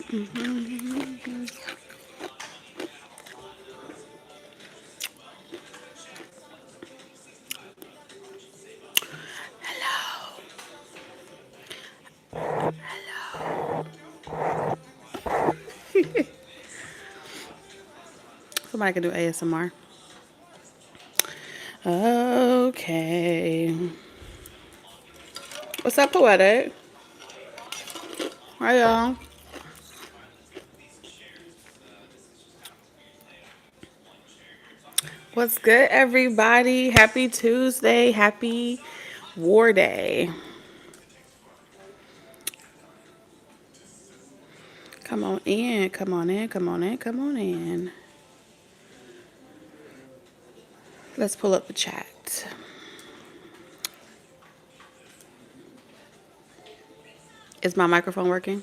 Mm-hmm. Hello. Somebody can do ASMR. Okay. What's up, Poetic? Hi, y'all. What's good, everybody? Happy Tuesday. Happy War Day. Come on in. Come on in. Come on in. Come on in. Let's pull up the chat. Is my microphone working?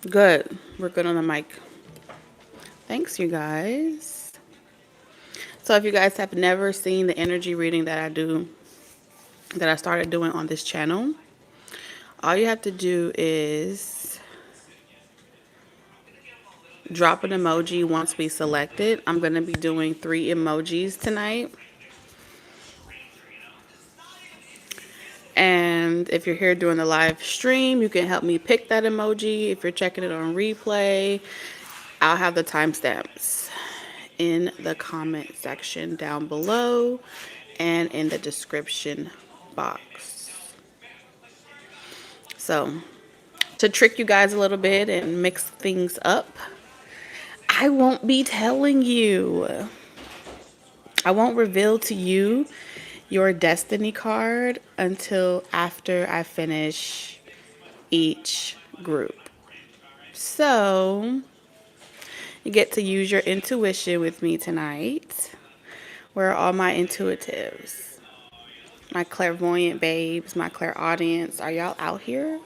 Good. We're good on the mic. Thanks, you guys. So if you guys have never seen the energy reading that I do, that I started doing on this channel, all you have to do is drop an emoji once we select it. I'm going to be doing 3 emojis tonight. And if you're here during the live stream, you can help me pick that emoji. If you're checking it on replay, I'll have the timestamps in the comment section down below and in the description box. So, to trick you guys a little bit and mix things up, I won't be telling you. I won't reveal to you your destiny card until after I finish each group. So, you get to use your intuition with me tonight. Where are all my intuitives? My clairvoyant babes, my clairaudience. Are y'all out here?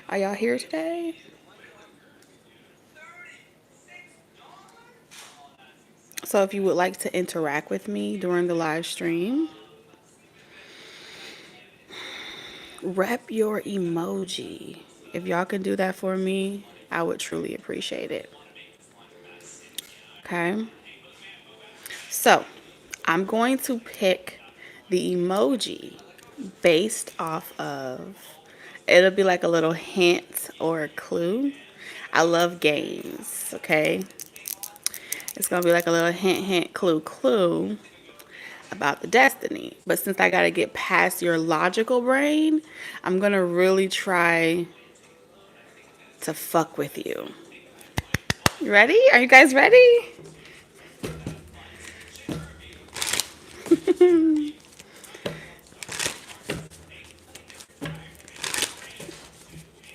Are y'all here today? So if you would like to interact with me during the live stream, rep your emoji. If y'all can do that for me, I would truly appreciate it. Okay? So, I'm going to pick the emoji based off of, it'll be like a little hint or a clue. I love games, okay? It's going to be like a little hint, hint, clue, clue about the destiny. But since I got to get past your logical brain, I'm going to really try to fuck with you. You ready? Are you guys ready?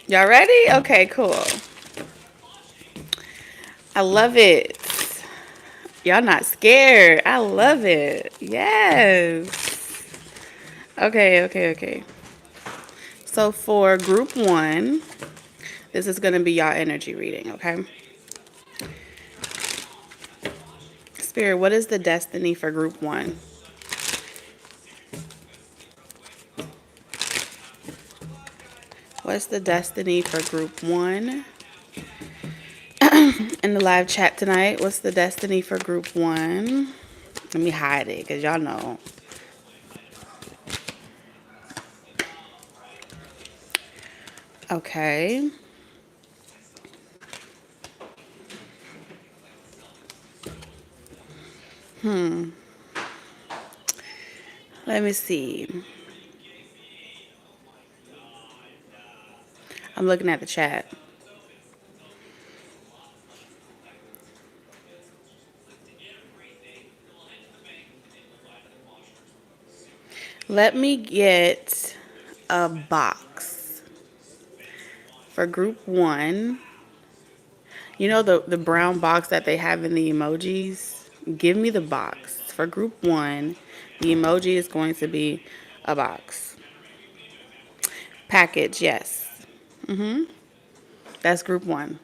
Y'all ready? Okay, cool. I love it. Y'all not scared. I love it. Yes. Okay. So for group 1, this is going to be y'all energy reading, okay? Spirit, what is the destiny for group 1? What's the destiny for group 1? In the live chat tonight, what's the destiny for group 1? Let me hide it because y'all know. Okay. Let me see. I'm looking at the chat. Let me get a box for group 1. You know the brown box that they have in the emojis? Give me the box. For group 1, the emoji is going to be a box. Package, yes. That's group 1.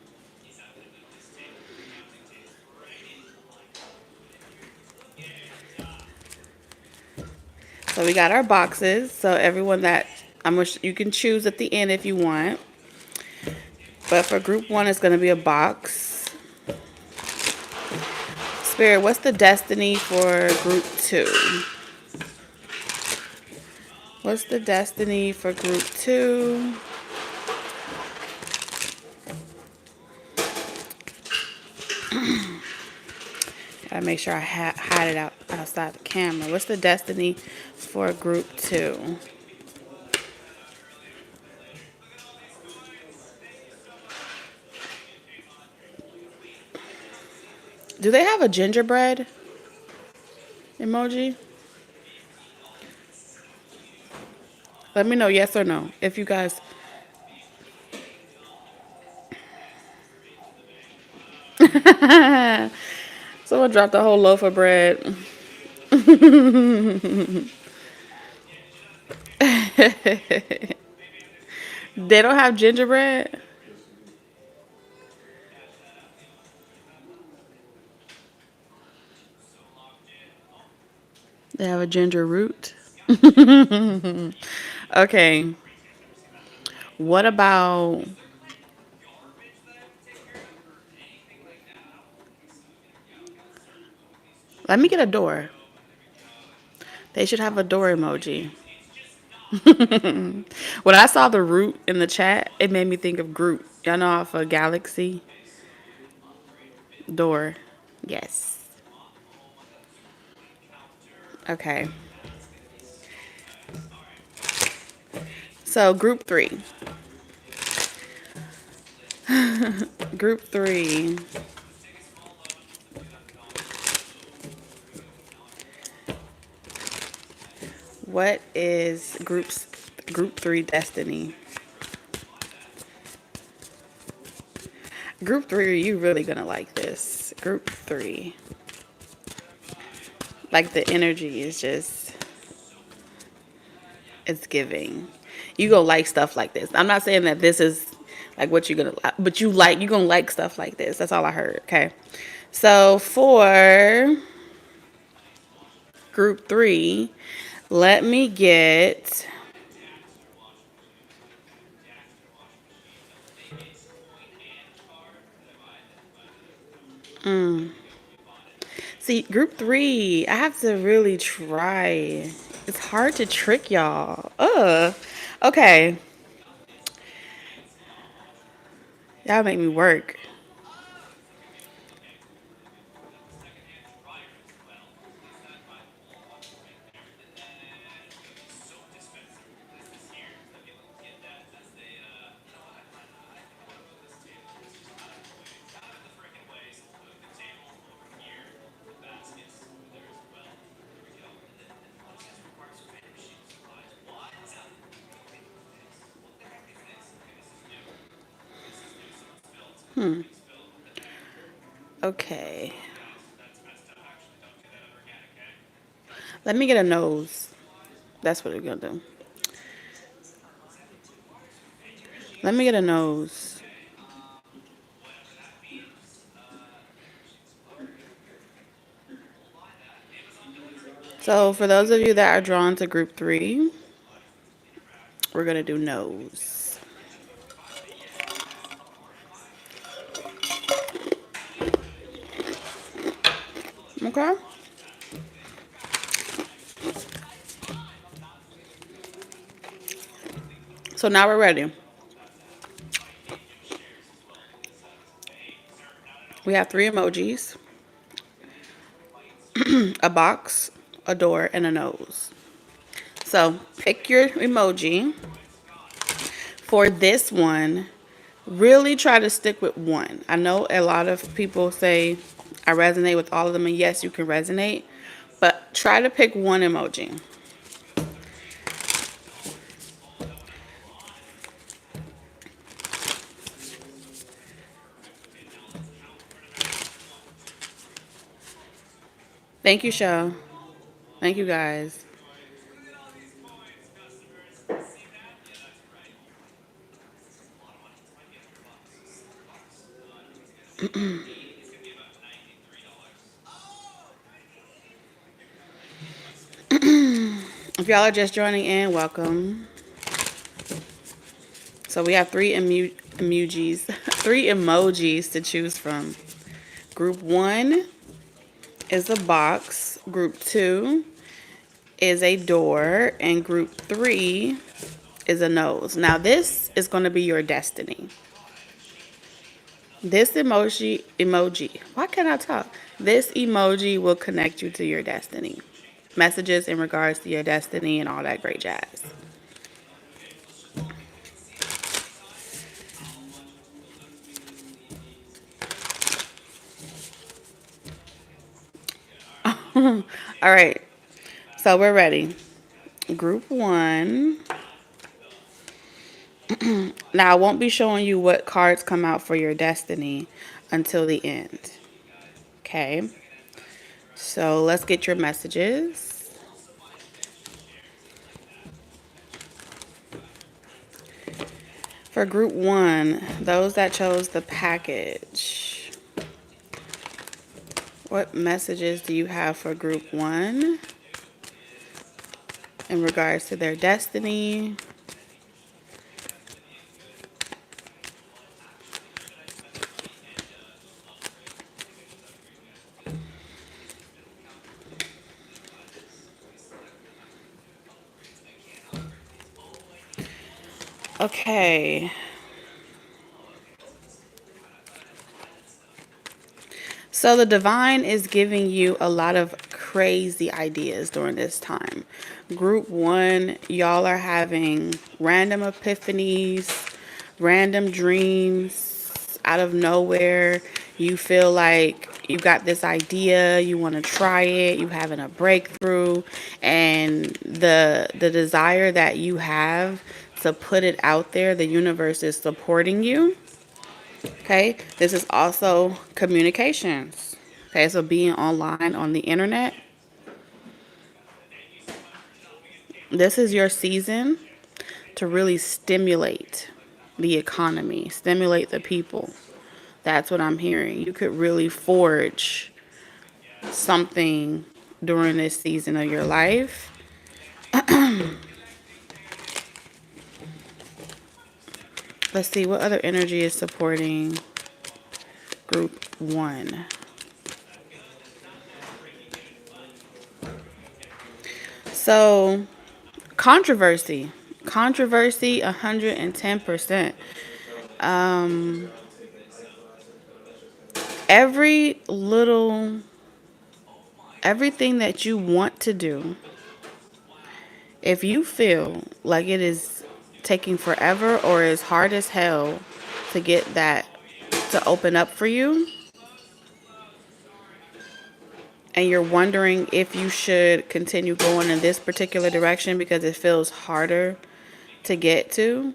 So we got our boxes. So everyone that you can choose at the end if you want. But for group 1, it's going to be a box. Spirit, what's the destiny for group 2? What's the destiny for group 2? Gotta make sure I hide it outside the camera. What's the destiny for group 2? Do they have a gingerbread emoji? Let me know yes or no. If you guys... Someone dropped a whole loaf of bread. They don't have gingerbread? They have a ginger root? Okay. What about... Let me get a door. They should have a door emoji. When I saw the root in the chat, it made me think of Groot. Y'all know off a Galaxy? Door. Yes. Okay. So group 3. Group 3. What is group 3 destiny? Group 3, are you really gonna like this? Group 3. Like the energy is just, it's giving. You gonna like stuff like this. I'm not saying that this is like what you're gonna like, but you're gonna like stuff like this. That's all I heard. Okay. So for group 3, let me get... See, group 3, I have to really try. It's hard to trick y'all. Okay. Y'all make me work. Okay. Let me get a nose. That's what we're gonna do. Let me get a nose. So for those of you that are drawn to group 3, we're gonna do nose. Okay. So now we're ready. We have 3 emojis, a box, a door, and a nose. So pick your emoji. For this one, really try to stick with one. I know a lot of people say I resonate with all of them, and yes, you can resonate, but try to pick one emoji. Thank you, show. Thank you, guys. If y'all are just joining in, welcome. So we have emojis, three emojis to choose from. Group 1 is a box. Group 2 is a door. And group 3 is a nose. Now this is going to be your destiny. This emoji, why can't I talk? This emoji will connect you to your destiny. Messages in regards to your destiny and all that great jazz. All right, so we're ready. Group 1. Now, I won't be showing you what cards come out for your destiny until the end. Okay, so let's get your messages. For group 1, those that chose the package, what messages do you have for group 1 in regards to their destiny? Okay. So the divine is giving you a lot of crazy ideas during this time. Group 1, y'all are having random epiphanies, random dreams out of nowhere. You feel like you got this idea, you want to try it, you having a breakthrough, and the desire that you have to put it out there, the universe is supporting you. Okay, this is also communications. Okay, so being online on the internet, this is your season to really stimulate the economy, stimulate the people. That's what I'm hearing. You could really forge something during this season of your life. Let's see what other energy is supporting group 1. So, controversy 110%. Every little everything that you want to do, if you feel like it is taking forever or is hard as hell to get that to open up for you, and you're wondering if you should continue going in this particular direction because it feels harder to get to,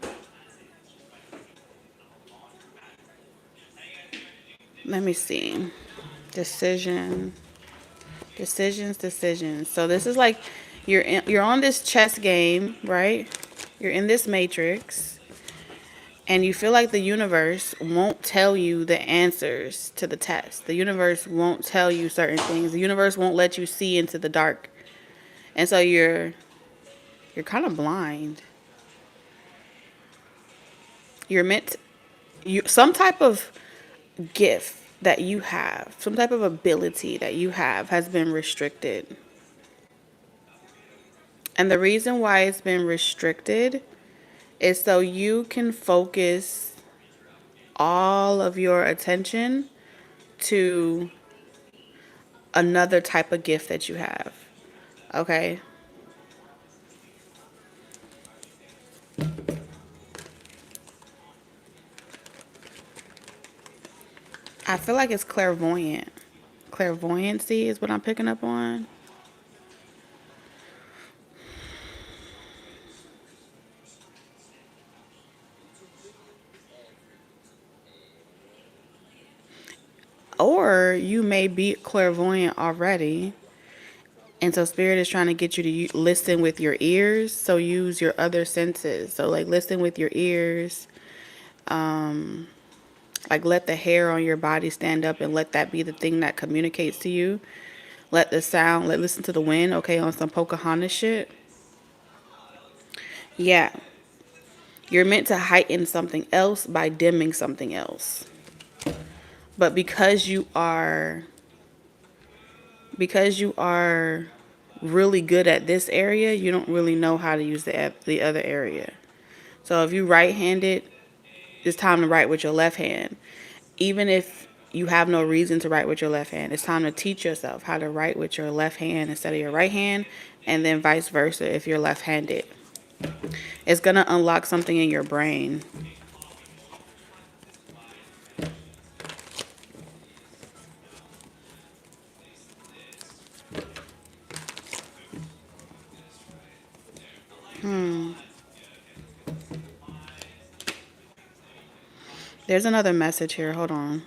let me see. Decision. Decisions. So this is like you're on this chess game, right? You're in this matrix and you feel like the universe won't tell you the answers to the test. The universe won't tell you certain things. The universe won't let you see into the dark. And so you're kind of blind. You're meant you some type of gift that you have, some type of ability that you have has been restricted. And the reason why it's been restricted is so you can focus all of your attention to another type of gift that you have. Okay? I feel like it's clairvoyant. Clairvoyancy is what I'm picking up on. Or you may be clairvoyant already And so spirit is trying to get you to listen with your ears. So use your other senses. So like listen with your ears. Like let the hair on your body stand up and let that be the thing that communicates to you. Let the sound, listen to the wind, okay, on some Pocahontas shit. Yeah. You're meant to heighten something else by dimming something else. But because you are really good at this area, you don't really know how to use the other area. So if you right-handed, it's time to write with your left hand. Even if you have no reason to write with your left hand, it's time to teach yourself how to write with your left hand instead of your right hand, and then vice versa if you're left-handed. It's going to unlock something in your brain. There's another message here. Hold on.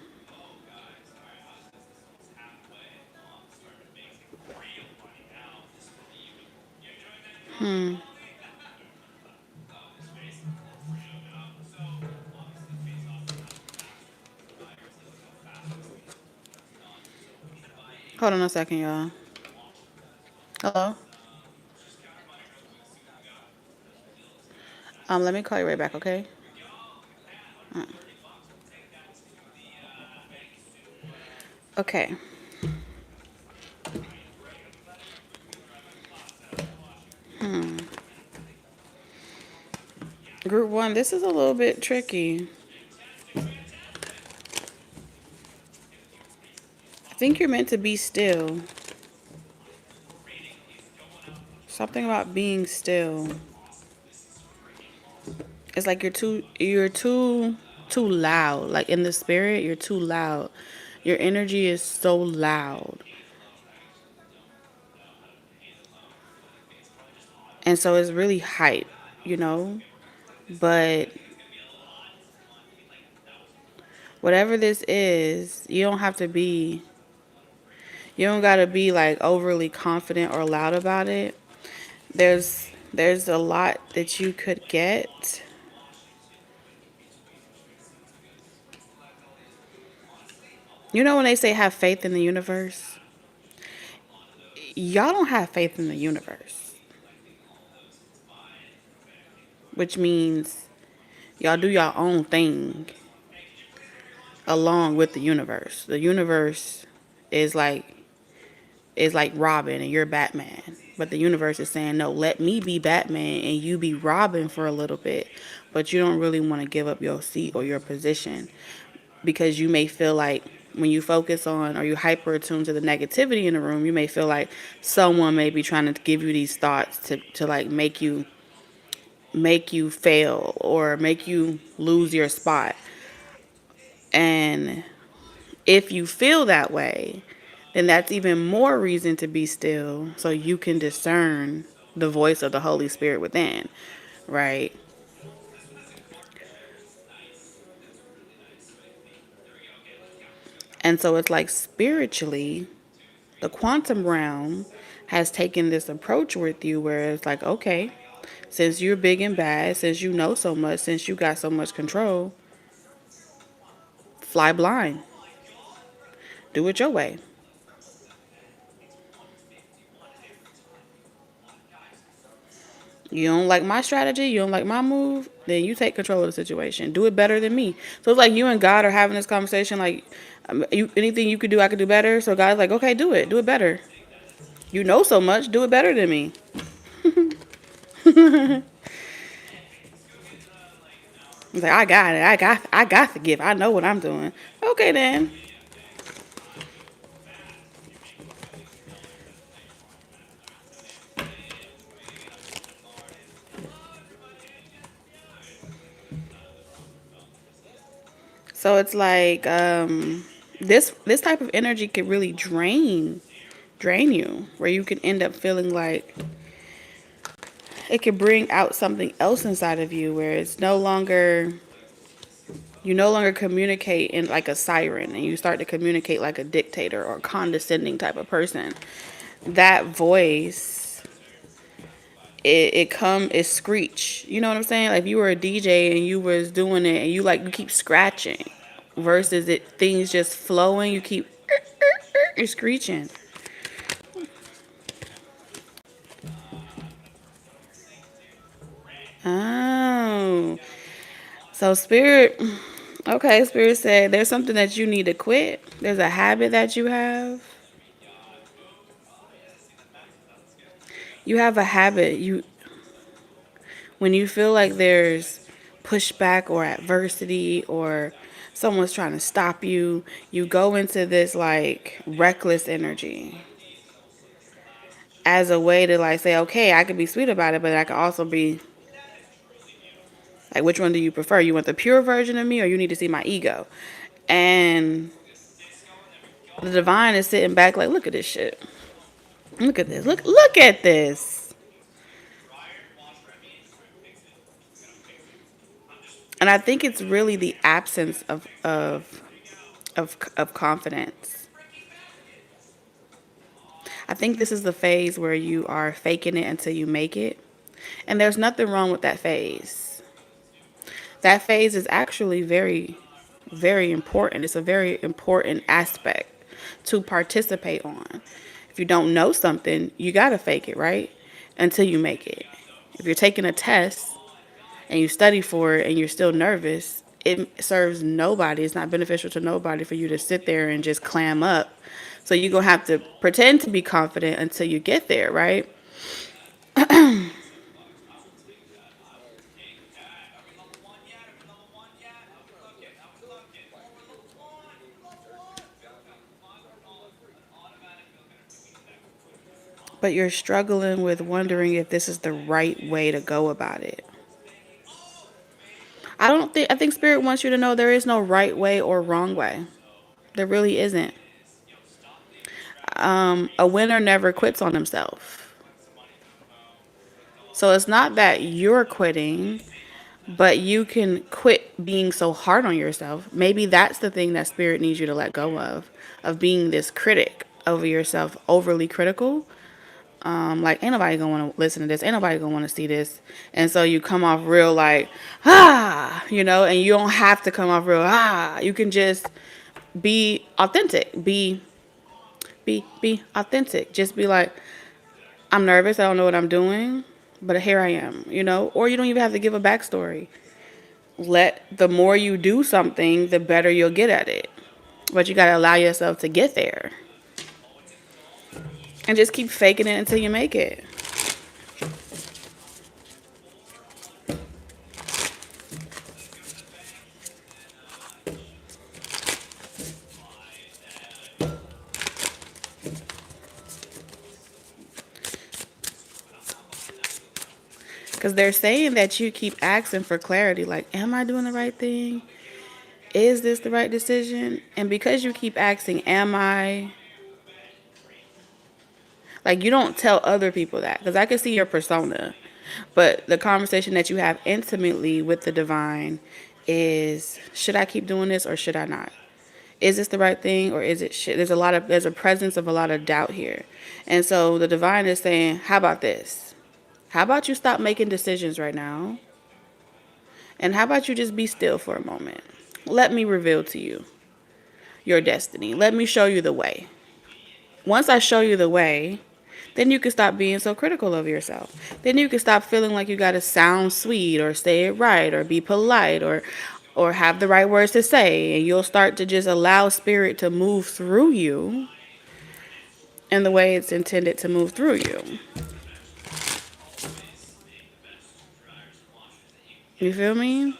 Hold on a second, y'all. Hello? Let me call you right back, okay? Okay. Group 1, this is a little bit tricky. I think you're meant to be still. Something about being still. It's like you're too loud. Like in the spirit, you're too loud. Your energy is so loud. And so it's really hype, you know? But whatever this is, you don't got to be like overly confident or loud about it. There's a lot that you could get. You know when they say have faith in the universe? Y'all don't have faith in the universe, which means y'all do your own thing along with the universe. The universe is like Robin and you're Batman. But the universe is saying, no, let me be Batman and you be Robin for a little bit. But you don't really want to give up your seat or your position because you may feel like when you focus on or you hyper attuned to the negativity in the room, you may feel like someone may be trying to give you these thoughts to like make you fail or make you lose your spot. And if you feel that way, then that's even more reason to be still so you can discern the voice of the Holy Spirit within, right? And so it's like spiritually, the quantum realm has taken this approach with you where it's like, okay, since you're big and bad, since you know so much, since you got so much control, fly blind. Do it your way. You don't like my strategy, you don't like my move, then you take control of the situation. Do it better than me. So it's like you and God are having this conversation like, anything you could do, I could do better. So God's like, okay, do it. Do it better. You know so much, do it better than me. He's like, I got it. I got the gift. I know what I'm doing. Okay then. So it's like this type of energy could really drain you, where you can end up feeling like it could bring out something else inside of you, where it's no longer you no longer communicate in like a siren, and you start to communicate like a dictator or condescending type of person. that voice, it screech. You know what I'm saying? Like if you were a DJ and you was doing it and you keep scratching versus it things just flowing, you keep you're screeching. Oh. So spirit, okay, spirit said there's something that you need to quit. There's a habit that you have. You have a habit. You when you feel like there's pushback or adversity or someone's trying to stop you, you go into this like reckless energy as a way to like say, okay, I could be sweet about it, but I could also be like, which one do you prefer? You want the pure version of me or you need to see my ego? And the divine is sitting back like, look at this shit. Look at this. Look at this. And I think it's really the absence of confidence. I think this is the phase where you are faking it until you make it. And there's nothing wrong with that phase. That phase is actually very, very important. It's a very important aspect to participate on. If you don't know something, you got to fake it, right? Until you make it. If you're taking a test and you study for it and you're still nervous, it serves nobody. It's not beneficial to nobody for you to sit there and just clam up. So you're going to have to pretend to be confident until you get there, right? But you're struggling with wondering if this is the right way to go about it. I think spirit wants you to know there is no right way or wrong way. There really isn't. A winner never quits on himself. So it's not that you're quitting, but you can quit being so hard on yourself. Maybe that's the thing that spirit needs you to let go of being this critic over yourself, overly critical. Like ain't nobody gonna want to listen to this, ain't nobody gonna want to see this, and so you come off real like and you don't have to come off real You can just be authentic, be authentic. Just be like, I'm nervous, I don't know what I'm doing, but here I am, or you don't even have to give a backstory. The more you do something, the better you'll get at it. But you got to allow yourself to get there. And just keep faking it until you make it. Because they're saying that you keep asking for clarity. Like, am I doing the right thing? Is this the right decision? And because you keep asking, am I? Like, you don't tell other people that. Because I can see your persona. But the conversation that you have intimately with the divine is, should I keep doing this or should I not? Is this the right thing or is it shit? There's a presence of a lot of doubt here. And so the divine is saying, how about this? How about you stop making decisions right now? And how about you just be still for a moment? Let me reveal to you your destiny. Let me show you the way. Once I show you the way, then you can stop being so critical of yourself. Then you can stop feeling like you got to sound sweet or say it right or be polite or have the right words to say, and you'll start to just allow spirit to move through you in the way it's intended to move through you. You feel me?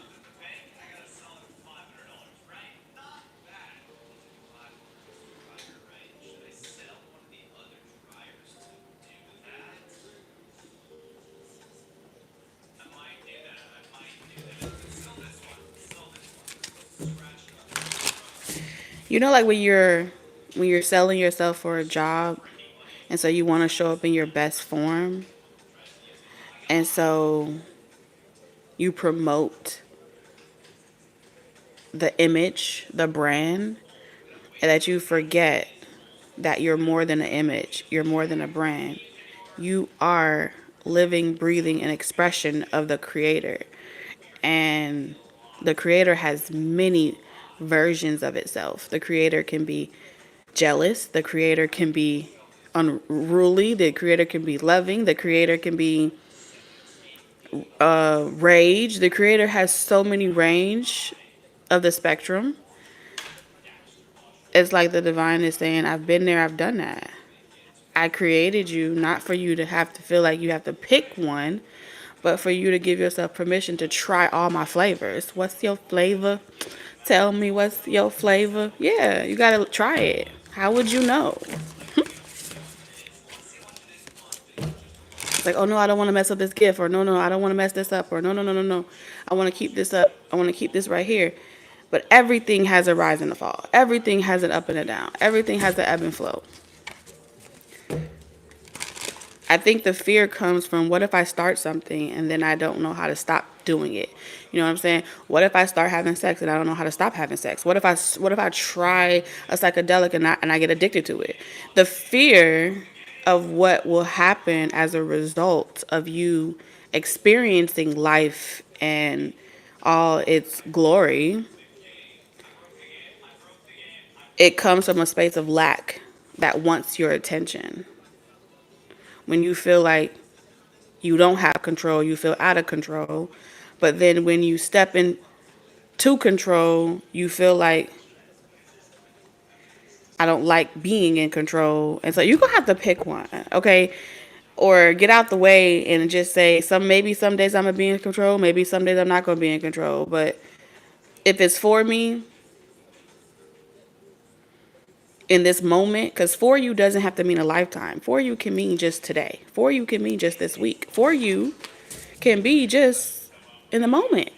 Like when you're selling yourself for a job, and so you want to show up in your best form, and so you promote the image, the brand, and that you forget that you're more than an image, you're more than a brand. You are living, breathing, an expression of the Creator. And the Creator has many versions of itself. The Creator can be jealous, the Creator can be unruly, the Creator can be loving, the Creator can be rage. The Creator has so many range of the spectrum. It's like the divine is saying, I've been there, I've done that. I created you not for you to have to feel like you have to pick one, but for you to give yourself permission to try all my flavors. What's your flavor? Tell me what's your flavor. Yeah, you gotta try it. How would you know? It's like, oh no, I don't want to mess up this gift, or no, no, I don't want to mess this up, or no, no, no, no, no, I want to keep this up. I want to keep this right here. But everything has a rise and a fall. Everything has an up and a down. Everything has an ebb and flow. I think the fear comes from, what if I start something and then I don't know how to stop doing it? You know what I'm saying? What if I start having sex and I don't know how to stop having sex? What if I try a psychedelic and I get addicted to it? The fear of what will happen as a result of you experiencing life and all its glory, it comes from a space of lack that wants your attention. When you feel like you don't have control, you feel out of control. But then when you step into control, you feel like, I don't like being in control. And so you're going to have to pick one, okay? Or get out the way and just say, maybe some days I'm going to be in control, maybe some days I'm not going to be in control. But if it's for me in this moment, because for you doesn't have to mean a lifetime. For you can mean just today. For you can mean just this week. For you can be just in the moment.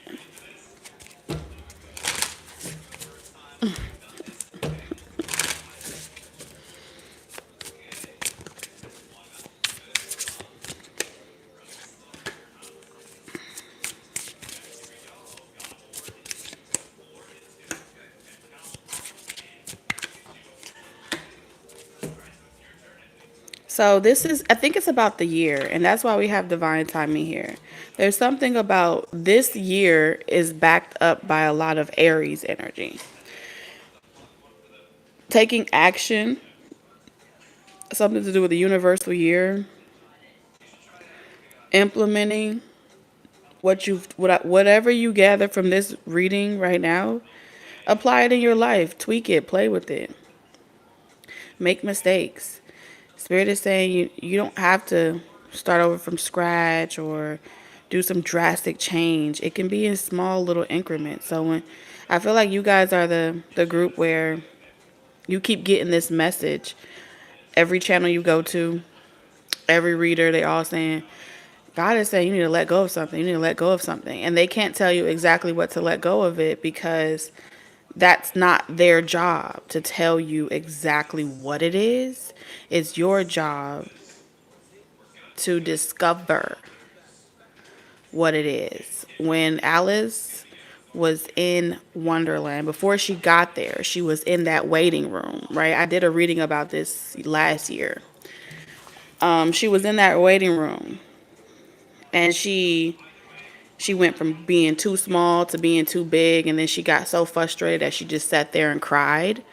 So I think it's about the year, and that's why we have divine timing here. There's something about this year is backed up by a lot of Aries energy. Taking action, something to do with the universal year, implementing whatever you gather from this reading right now, apply it in your life, tweak it, play with it, make mistakes. Spirit is saying you don't have to start over from scratch or do some drastic change. It can be in small little increments. So when I feel like you guys are the group where you keep getting this message, every channel you go to, every reader, they all saying, God is saying you need to let go of something. You need to let go of something. And they can't tell you exactly what to let go of it, because that's not their job to tell you exactly what it is. It's your job to discover what it is. When Alice was in Wonderland, before she got there, she was in that waiting room, right? I did a reading about this last year. She was in that waiting room, and she went from being too small to being too big, and then she got so frustrated that she just sat there and cried.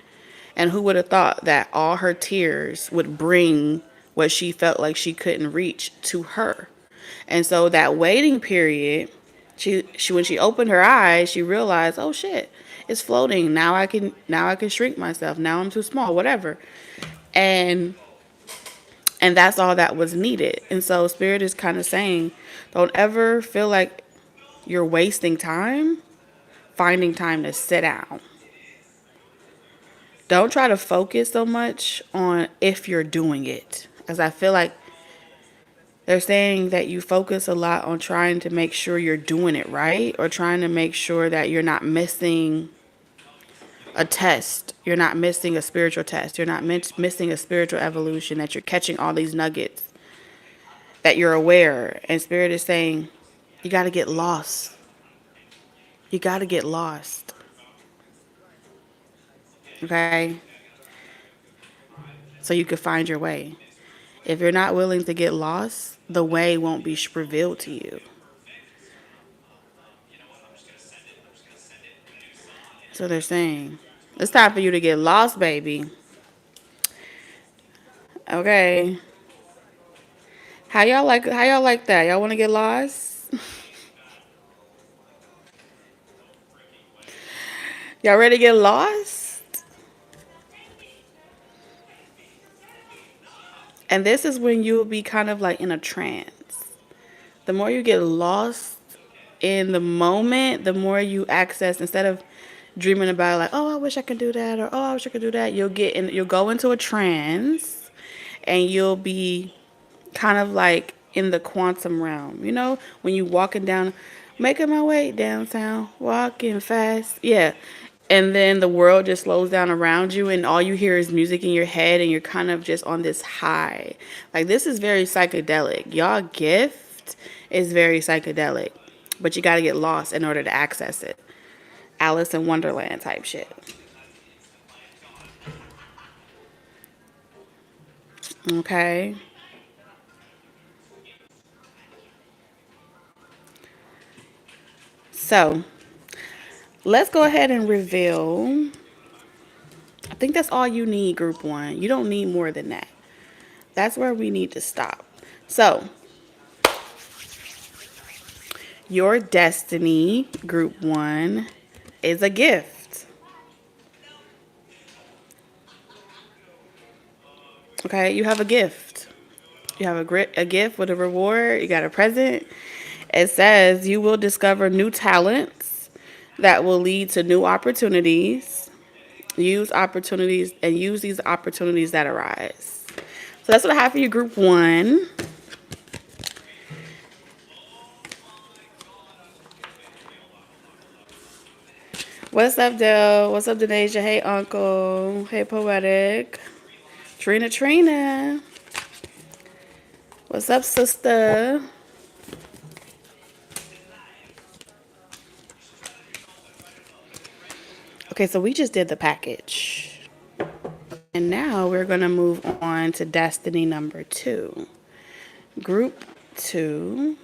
And who would have thought that all her tears would bring what she felt like she couldn't reach to her? And so that waiting period, she when she opened her eyes, she realized, oh shit, it's floating. Now I can shrink myself. Now I'm too small, whatever. And that's all that was needed. And so Spirit is kind of saying, don't ever feel like you're wasting time finding time to sit down. Don't try to focus so much on if you're doing it, as I feel like they're saying that you focus a lot on trying to make sure you're doing it right, or trying to make sure that you're not missing a test. You're not missing a spiritual test. You're not missing a spiritual evolution, that you're catching all these nuggets, that you're aware. And Spirit is saying, you got to get lost. You got to get lost. Okay? so you can find your way. If you're not willing to get lost, the way won't be revealed to you. So they're saying, it's time for you to get lost, baby. Okay. How y'all like that? Y'all want to get lost? Y'all ready to get lost? And this is when you'll be kind of like in a trance. The more you get lost in the moment, the more you access, instead of dreaming about like, oh, I wish I could do that, or oh, I wish I could do that, you'll go into a trance, and you'll be kind of like in the quantum realm. You know, when you walking down, making my way downtown, walking fast. Yeah. And then the world just slows down around you, and all you hear is music in your head, and you're kind of just on this high. Like, this is very psychedelic. Y'all gift is very psychedelic, but you got to get lost in order to access it. Alice in Wonderland type shit. Okay. So let's go ahead and reveal. I think that's all you need, group one. You don't need more than that. That's where we need to stop. So, your destiny, group one, is a gift. Okay, you have a gift. You have a gift with a reward. You got a present. It says you will discover new talents that will lead to new opportunities. Use these opportunities that arise. So that's what I have for you, group one. What's up, Dell? What's up, Denasia? Hey, Uncle. Hey, Poetic. Trina. What's up, sister? Okay, so we just did the package. And now we're going to move on to destiny number 2. Group 2.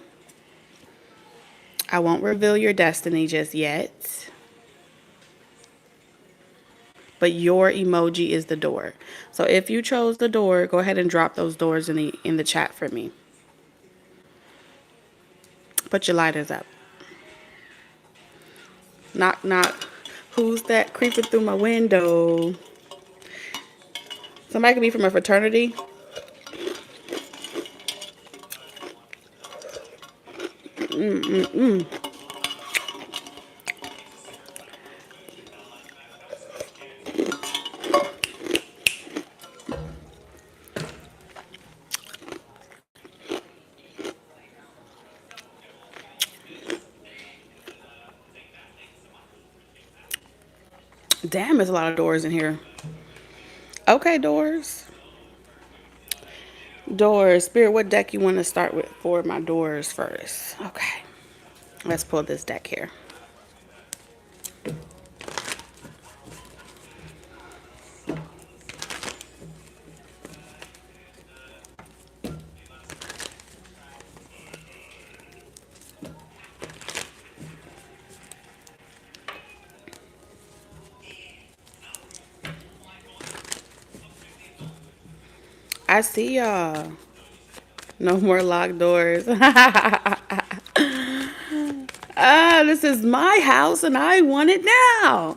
I won't reveal your destiny just yet, but your emoji is the door. So if you chose the door, go ahead and drop those doors in the chat for me. Put your lighters up. Knock, knock. Who's that creeping through my window? Somebody could be from a fraternity. Damn, there's a lot of doors in here. Okay, doors. Doors. Spirit, what deck you want to start with for my doors first? Okay. Let's pull this deck here. I see y'all. No more locked doors. This is my house and I want it now.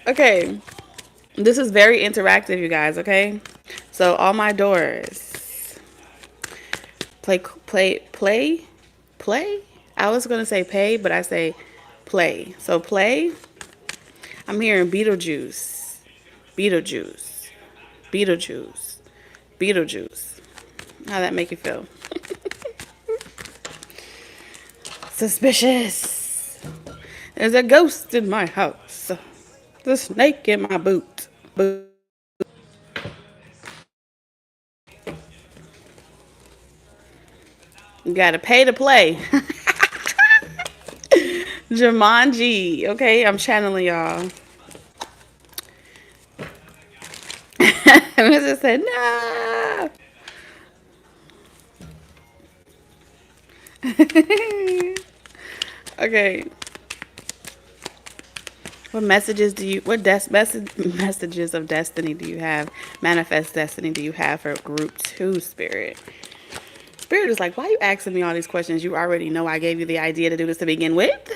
Okay. This is very interactive, you guys, okay? So all my doors. Play. I was going to say pay, but I say play. So play. I'm hearing Beetlejuice. How that make you feel? Suspicious. There's a ghost in my house. The snake in my boot. You gotta pay to play. Jumanji. Okay, I'm channeling y'all. Mrs. said, no. Okay. What messages do you, what messages of destiny do you have, manifest destiny do you have for group 2, Spirit? Spirit is like, why are you asking me all these questions? You already know I gave you the idea to do this to begin with.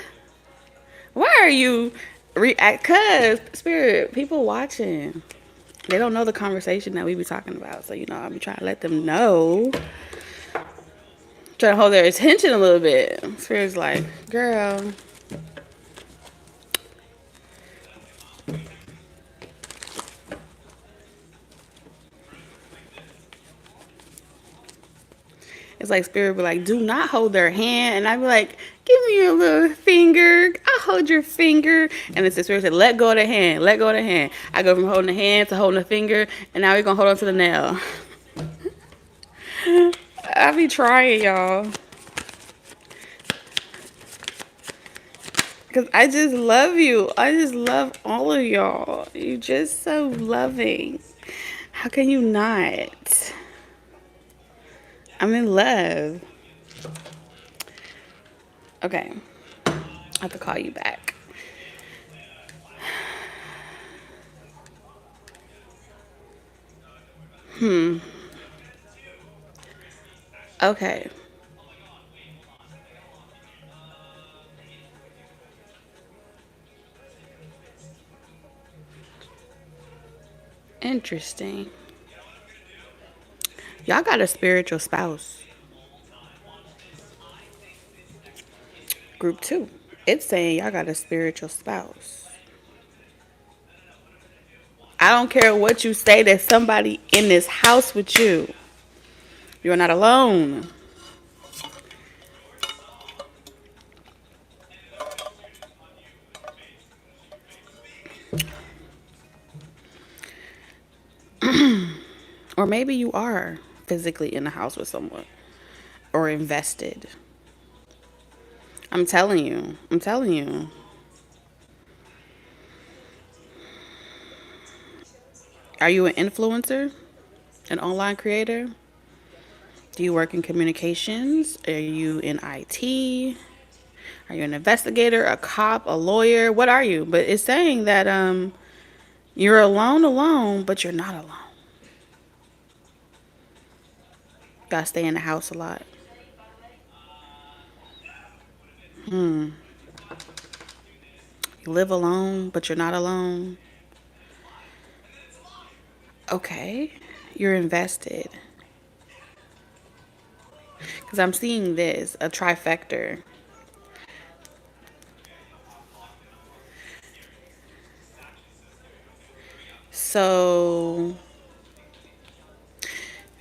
Why are you react? Cause Spirit, people watching, they don't know the conversation that we be talking about. So I be trying to let them know, trying to hold their attention a little bit. Spirit's like, girl. It's like Spirit be like, do not hold their hand. And I be like, give me your little finger. I'll hold your finger. And it's the Spirit said, let go of the hand. Let go of the hand. I go from holding the hand to holding the finger. And now we're going to hold on to the nail. I be trying, y'all. Because I just love you. I just love all of y'all. You're just so loving. How can you not? I'm in love. Okay. I have to call you back. Okay. Interesting. Y'all got a spiritual spouse. Group 2. It's saying y'all got a spiritual spouse. I don't care what you say, there's somebody in this house with you. You're not alone. Or maybe you are physically in the house with someone or invested. I'm telling you. I'm telling you. Are you an influencer? An online creator? Do you work in communications? Are you in IT? Are you an investigator, a cop, a lawyer? What are you? But it's saying that you're alone, but you're not alone. Gotta stay in the house a lot. You live alone, but you're not alone. Okay. You're invested. Because I'm seeing this, a trifecta. So,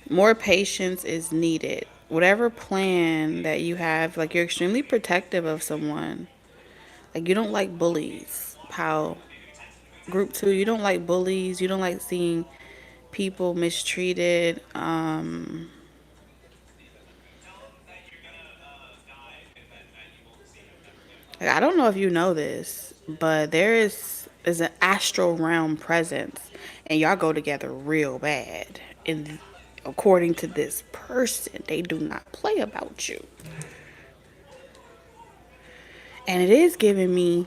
more patience is needed. Whatever plan that you have, like you're extremely protective of someone. Like you don't like bullies. How group 2, you don't like bullies. You don't like seeing people mistreated. Like, I don't know if you know this, but there is an astral realm presence, and y'all go together real bad. And according to this person, they do not play about you. And it is giving me,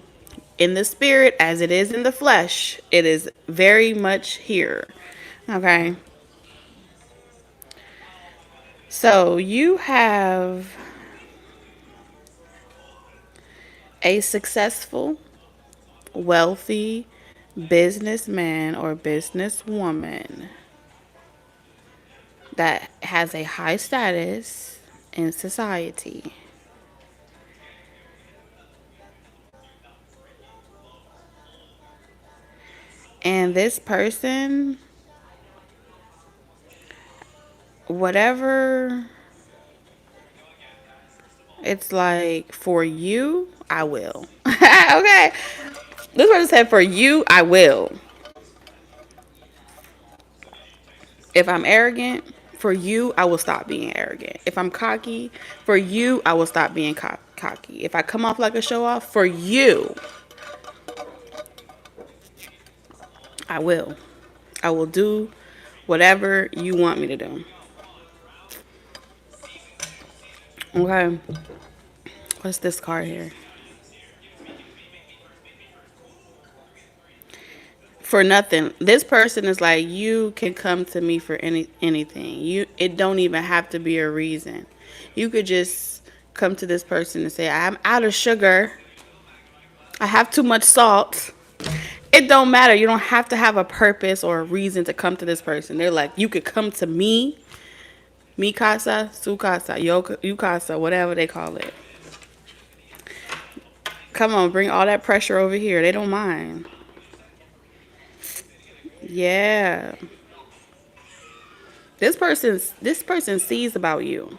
in the spirit as it is in the flesh, it is very much here. Okay. So you have a successful, wealthy businessman or businesswoman that has a high status in society. And this person, whatever, it's like, for you, I will. Okay. This person said, for you, I will. If I'm arrogant, for you, I will stop being arrogant. If I'm cocky, for you, I will stop being cocky. If I come off like a show off, for you, I will. I will do Whatever you want me to do. Okay. What's this card here? For nothing. This person is like, you can come to me for anything. It don't even have to be a reason. You could just come to this person and say, I'm out of sugar. I have too much salt. It don't matter. You don't have to have a purpose or a reason to come to this person. They're like, you could come to me, mi casa, su casa, you casa, whatever they call it. Come on, bring all that pressure over here. They don't mind. Yeah. This person sees about you.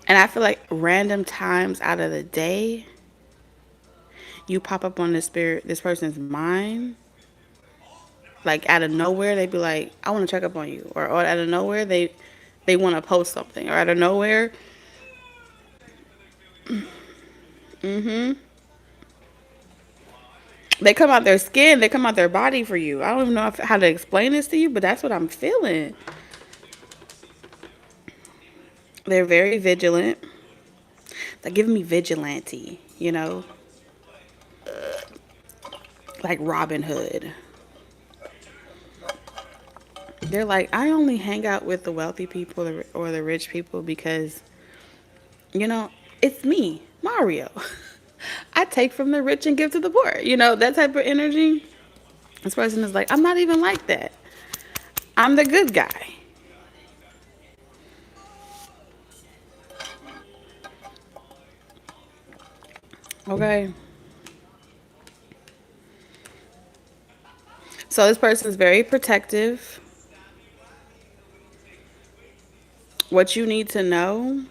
And I feel like random times out of the day, you pop up on this person's mind. Like out of nowhere, they be like, "I want to check up on you," or out of nowhere, they want to post something, or out of nowhere, they come out their skin, they come out their body for you. I don't even know how to explain this to you, but that's what I'm feeling. They're very vigilant. They're giving me vigilante, like Robin Hood. They're like, I only hang out with the wealthy people or the rich people because, it's me, Mario. I take from the rich and give to the poor. That type of energy. This person is like, I'm not even like that. I'm the good guy. Okay. So this person is very protective. What you need to know,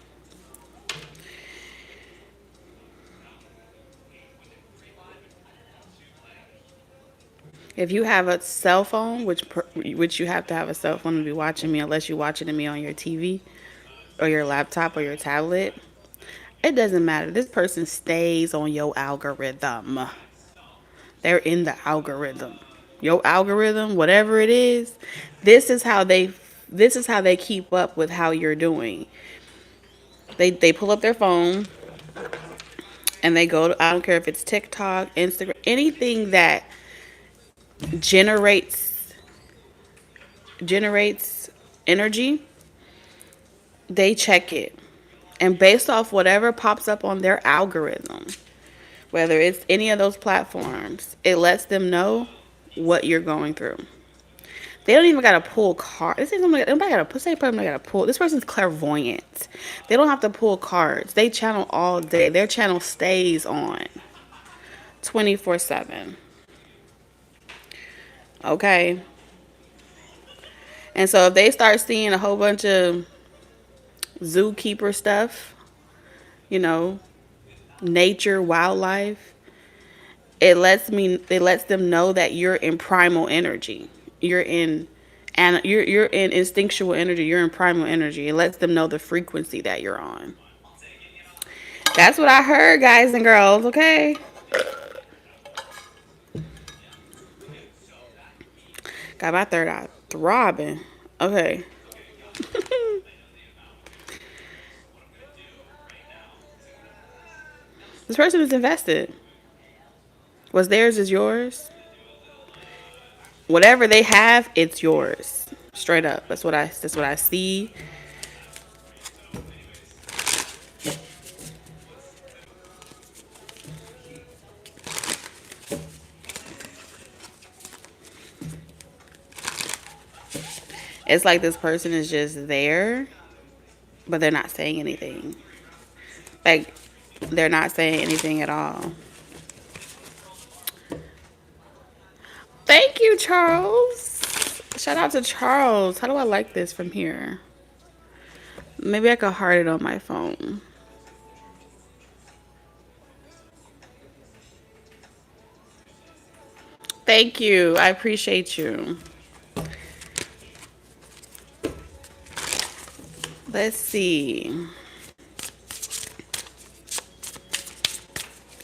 if you have a cell phone, which you have to have a cell phone to be watching me, unless you're watching me on your TV or your laptop or your tablet, it doesn't matter. This person stays on your algorithm. They're in the algorithm. Your algorithm, whatever it is, this is how they keep up with how you're doing. They pull up their phone and they go to, I don't care if it's TikTok, Instagram, anything that generates energy, they check it. And based off whatever pops up on their algorithm, whether it's any of those platforms, it lets them know what you're going through. They don't even gotta pull cards. This ain't nobody gotta pull. This person's clairvoyant. They don't have to pull cards. They channel all day. Their channel stays on 24/7. Okay. And so if they start seeing a whole bunch of zookeeper stuff, you know, nature, wildlife, it lets them know that you're in primal energy. You're in instinctual energy. You're in primal energy. It lets them know the frequency that you're on. That's what I heard, guys and girls. Okay. Got my third eye throbbing. Okay. This person is invested. What's theirs is yours. Whatever they have, it's yours. Straight up. That's what I see. It's like this person is just there, but they're not saying anything. Like, they're not saying anything at all. Thank you, Charles. Shout out to Charles. How do I like this from here? Maybe I could heart it on my phone. Thank you. I appreciate you. Let's see.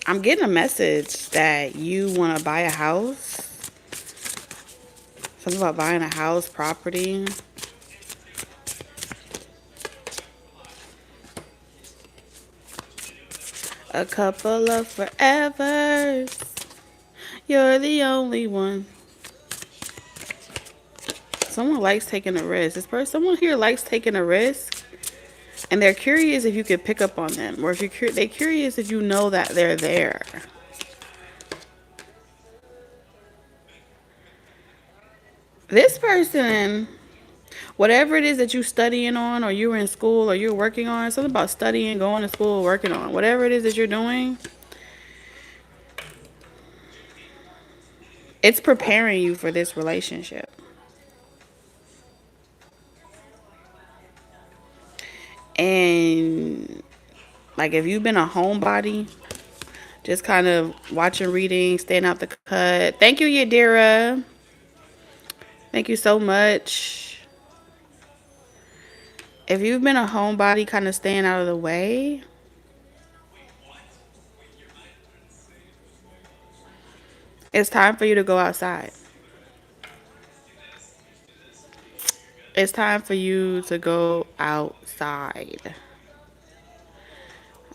I'm getting a message that you want to buy a house. Something about buying a house, property. A couple of forevers. You're the only one. Someone likes taking a risk. Someone here likes taking a risk, and they're curious if you could pick up on them, or if they're curious if you know that they're there. This person, whatever it is that you're studying on, or you're in school, or you're working on, something about studying, going to school, working on, whatever it is that you're doing, it's preparing you for this relationship. And like if you've been a homebody, just kind of watching, reading, staying out the cut. Thank you, Yadira. Thank you so much. If you've been a homebody, kind of staying out of the way, it's time for you to go outside. It's time for you to go outside.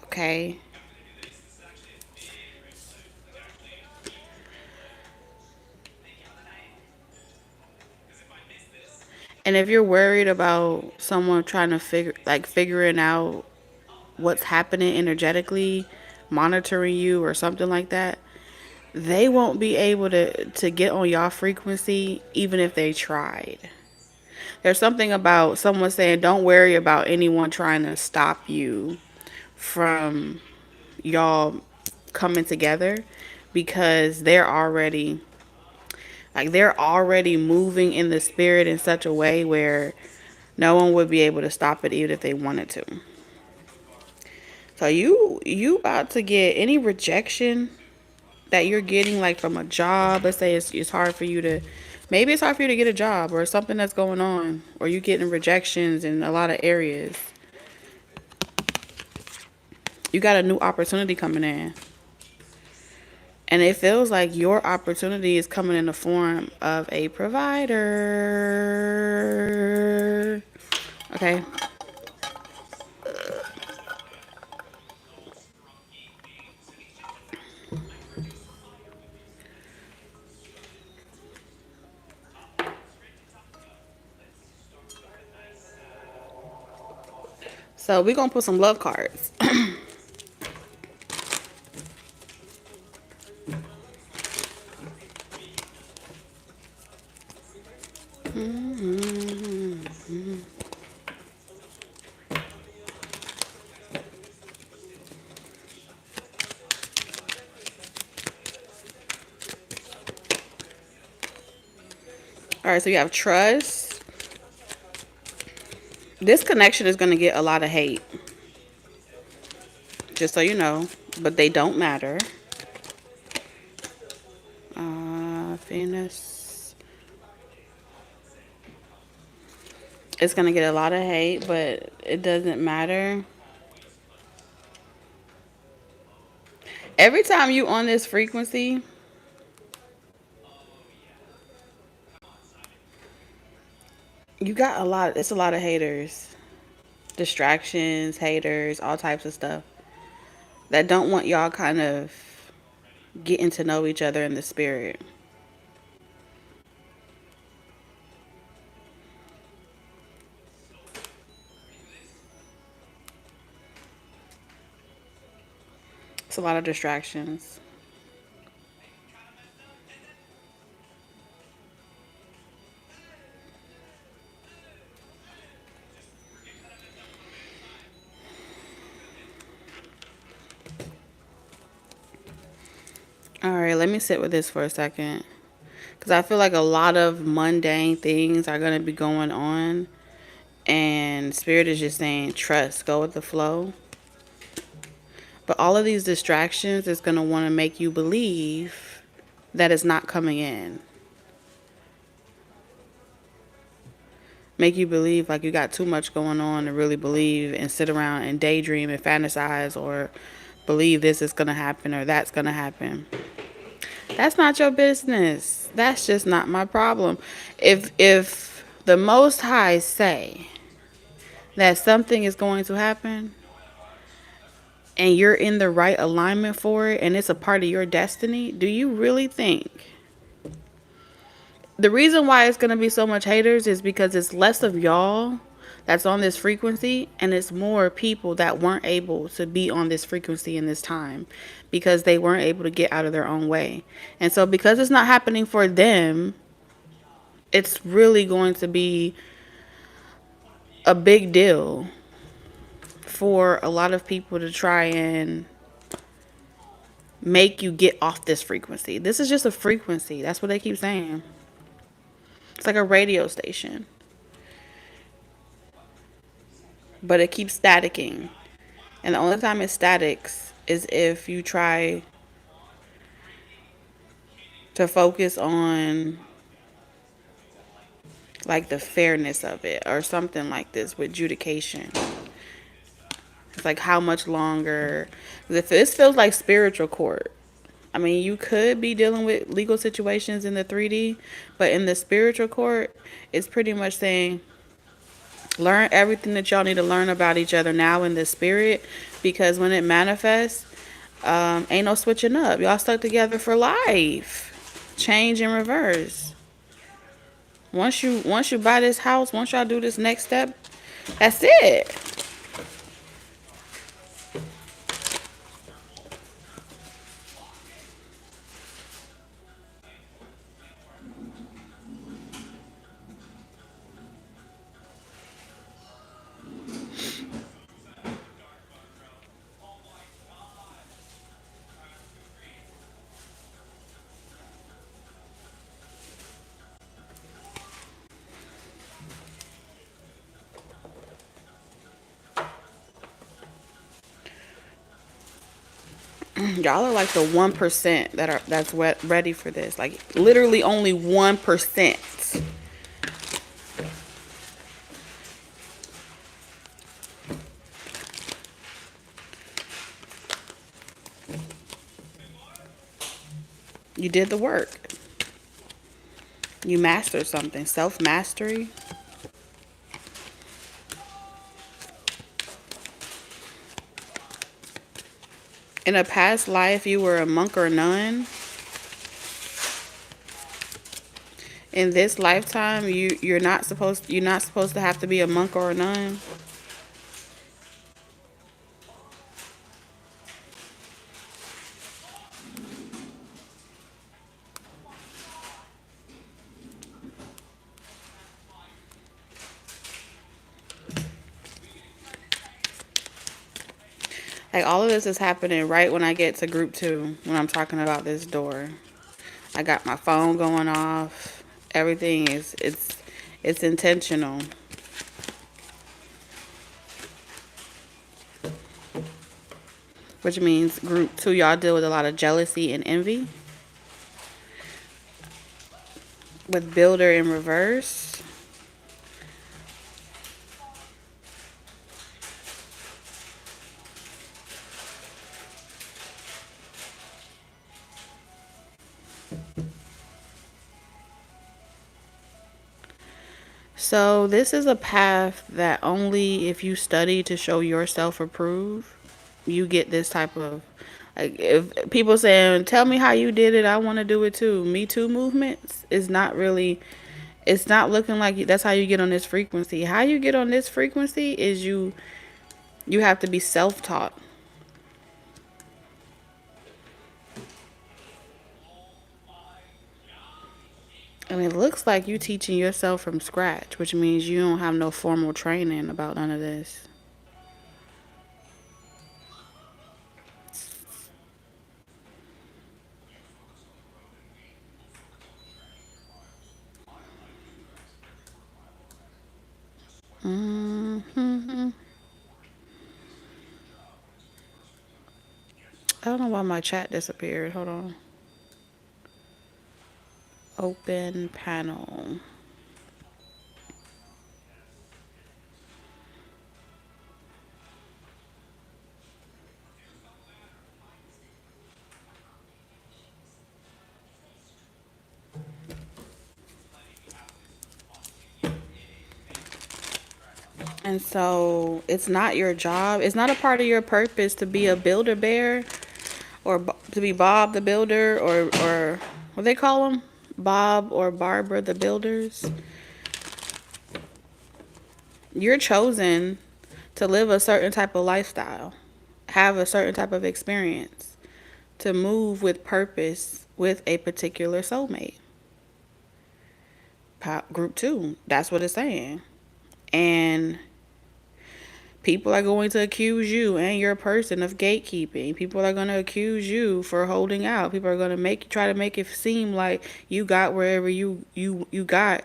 Okay? And if you're worried about someone trying to figuring out what's happening energetically, monitoring you or something like that, they won't be able to get on y'all frequency even if they tried. There's something about someone saying, don't worry about anyone trying to stop you from y'all coming together, because they're already moving in the spirit in such a way where no one would be able to stop it even if they wanted to. So you about to get any rejection that you're getting, like from a job. Let's say it's hard for you to, maybe it's hard for you to get a job, or something that's going on, or you getting rejections in a lot of areas. You got a new opportunity coming in. And it feels like your opportunity is coming in the form of a provider. Okay. So we're going to put some love cards. All right, so you have trust. This connection is going to get a lot of hate, just so you know, but they don't matter. Venus. It's going to get a lot of hate, but it doesn't matter. Every time you on this frequency, you got it's a lot of haters. Distractions, haters, all types of stuff that don't want y'all kind of getting to know each other in the spirit. It's a lot of distractions. All right, let me sit with this for a second, because I feel like a lot of mundane things are going to be going on, and Spirit is just saying, trust, go with the flow. But all of these distractions is going to want to make you believe that it's not coming in. Make you believe like you got too much going on to really believe and sit around and daydream and fantasize or believe this is going to happen or that's going to happen. That's not your business. That's just not my problem. If the Most High say that something is going to happen and you're in the right alignment for it and it's a part of your destiny, do you really think the reason why it's going to be so much haters is because it's less of y'all that's on this frequency and it's more people that weren't able to be on this frequency in this time because they weren't able to get out of their own way. And so because it's not happening for them, it's really going to be a big deal for a lot of people to try and make you get off this frequency. This is just a frequency. That's what they keep saying. It's like a radio station, but it keeps staticking. And the only time it statics is if you try to focus on like the fairness of it or something like this with adjudication. It's like how much longer. If this feels like spiritual court. I mean, you could be dealing with legal situations in the 3D, but in the spiritual court, it's pretty much saying learn everything that y'all need to learn about each other now in the spirit, because when it manifests, ain't no switching up. Y'all stuck together for life. Change in reverse. Once you buy this house, once y'all do this next step, that's it. Y'all are like the 1% that's ready for this. Like literally only 1%. You did the work. You mastered something. Self-mastery. In a past life, you were a monk or a nun. In this lifetime, you're not supposed to have to be a monk or a nun. Like all of this is happening right when I get to group 2, when I'm talking about this door. I got my phone going off. Everything is it's intentional. Which means group 2, y'all deal with a lot of jealousy and envy. With builder in reverse. So this is a path that only if you study to show yourself approved, you get this type of, like, if people saying, tell me how you did it, I want to do it too. Me Too movements is not really, it's not looking like that's how you get on this frequency. How you get on this frequency is you have to be self-taught. And it looks like you teaching yourself from scratch, which means you don't have no formal training about none of this. Mm-hmm. I don't know why my chat disappeared. Hold on. Open panel. And so it's not your job. It's not a part of your purpose to be a builder bear or to be Bob the builder or what they call them? Bob or Barbara the builders. You're chosen to live a certain type of lifestyle, have a certain type of experience, to move with purpose with a particular soulmate. Group 2, that's what it's saying. And people are going to accuse you and your person of gatekeeping. People are going to accuse you for holding out. People are going to try to make it seem like you got wherever you got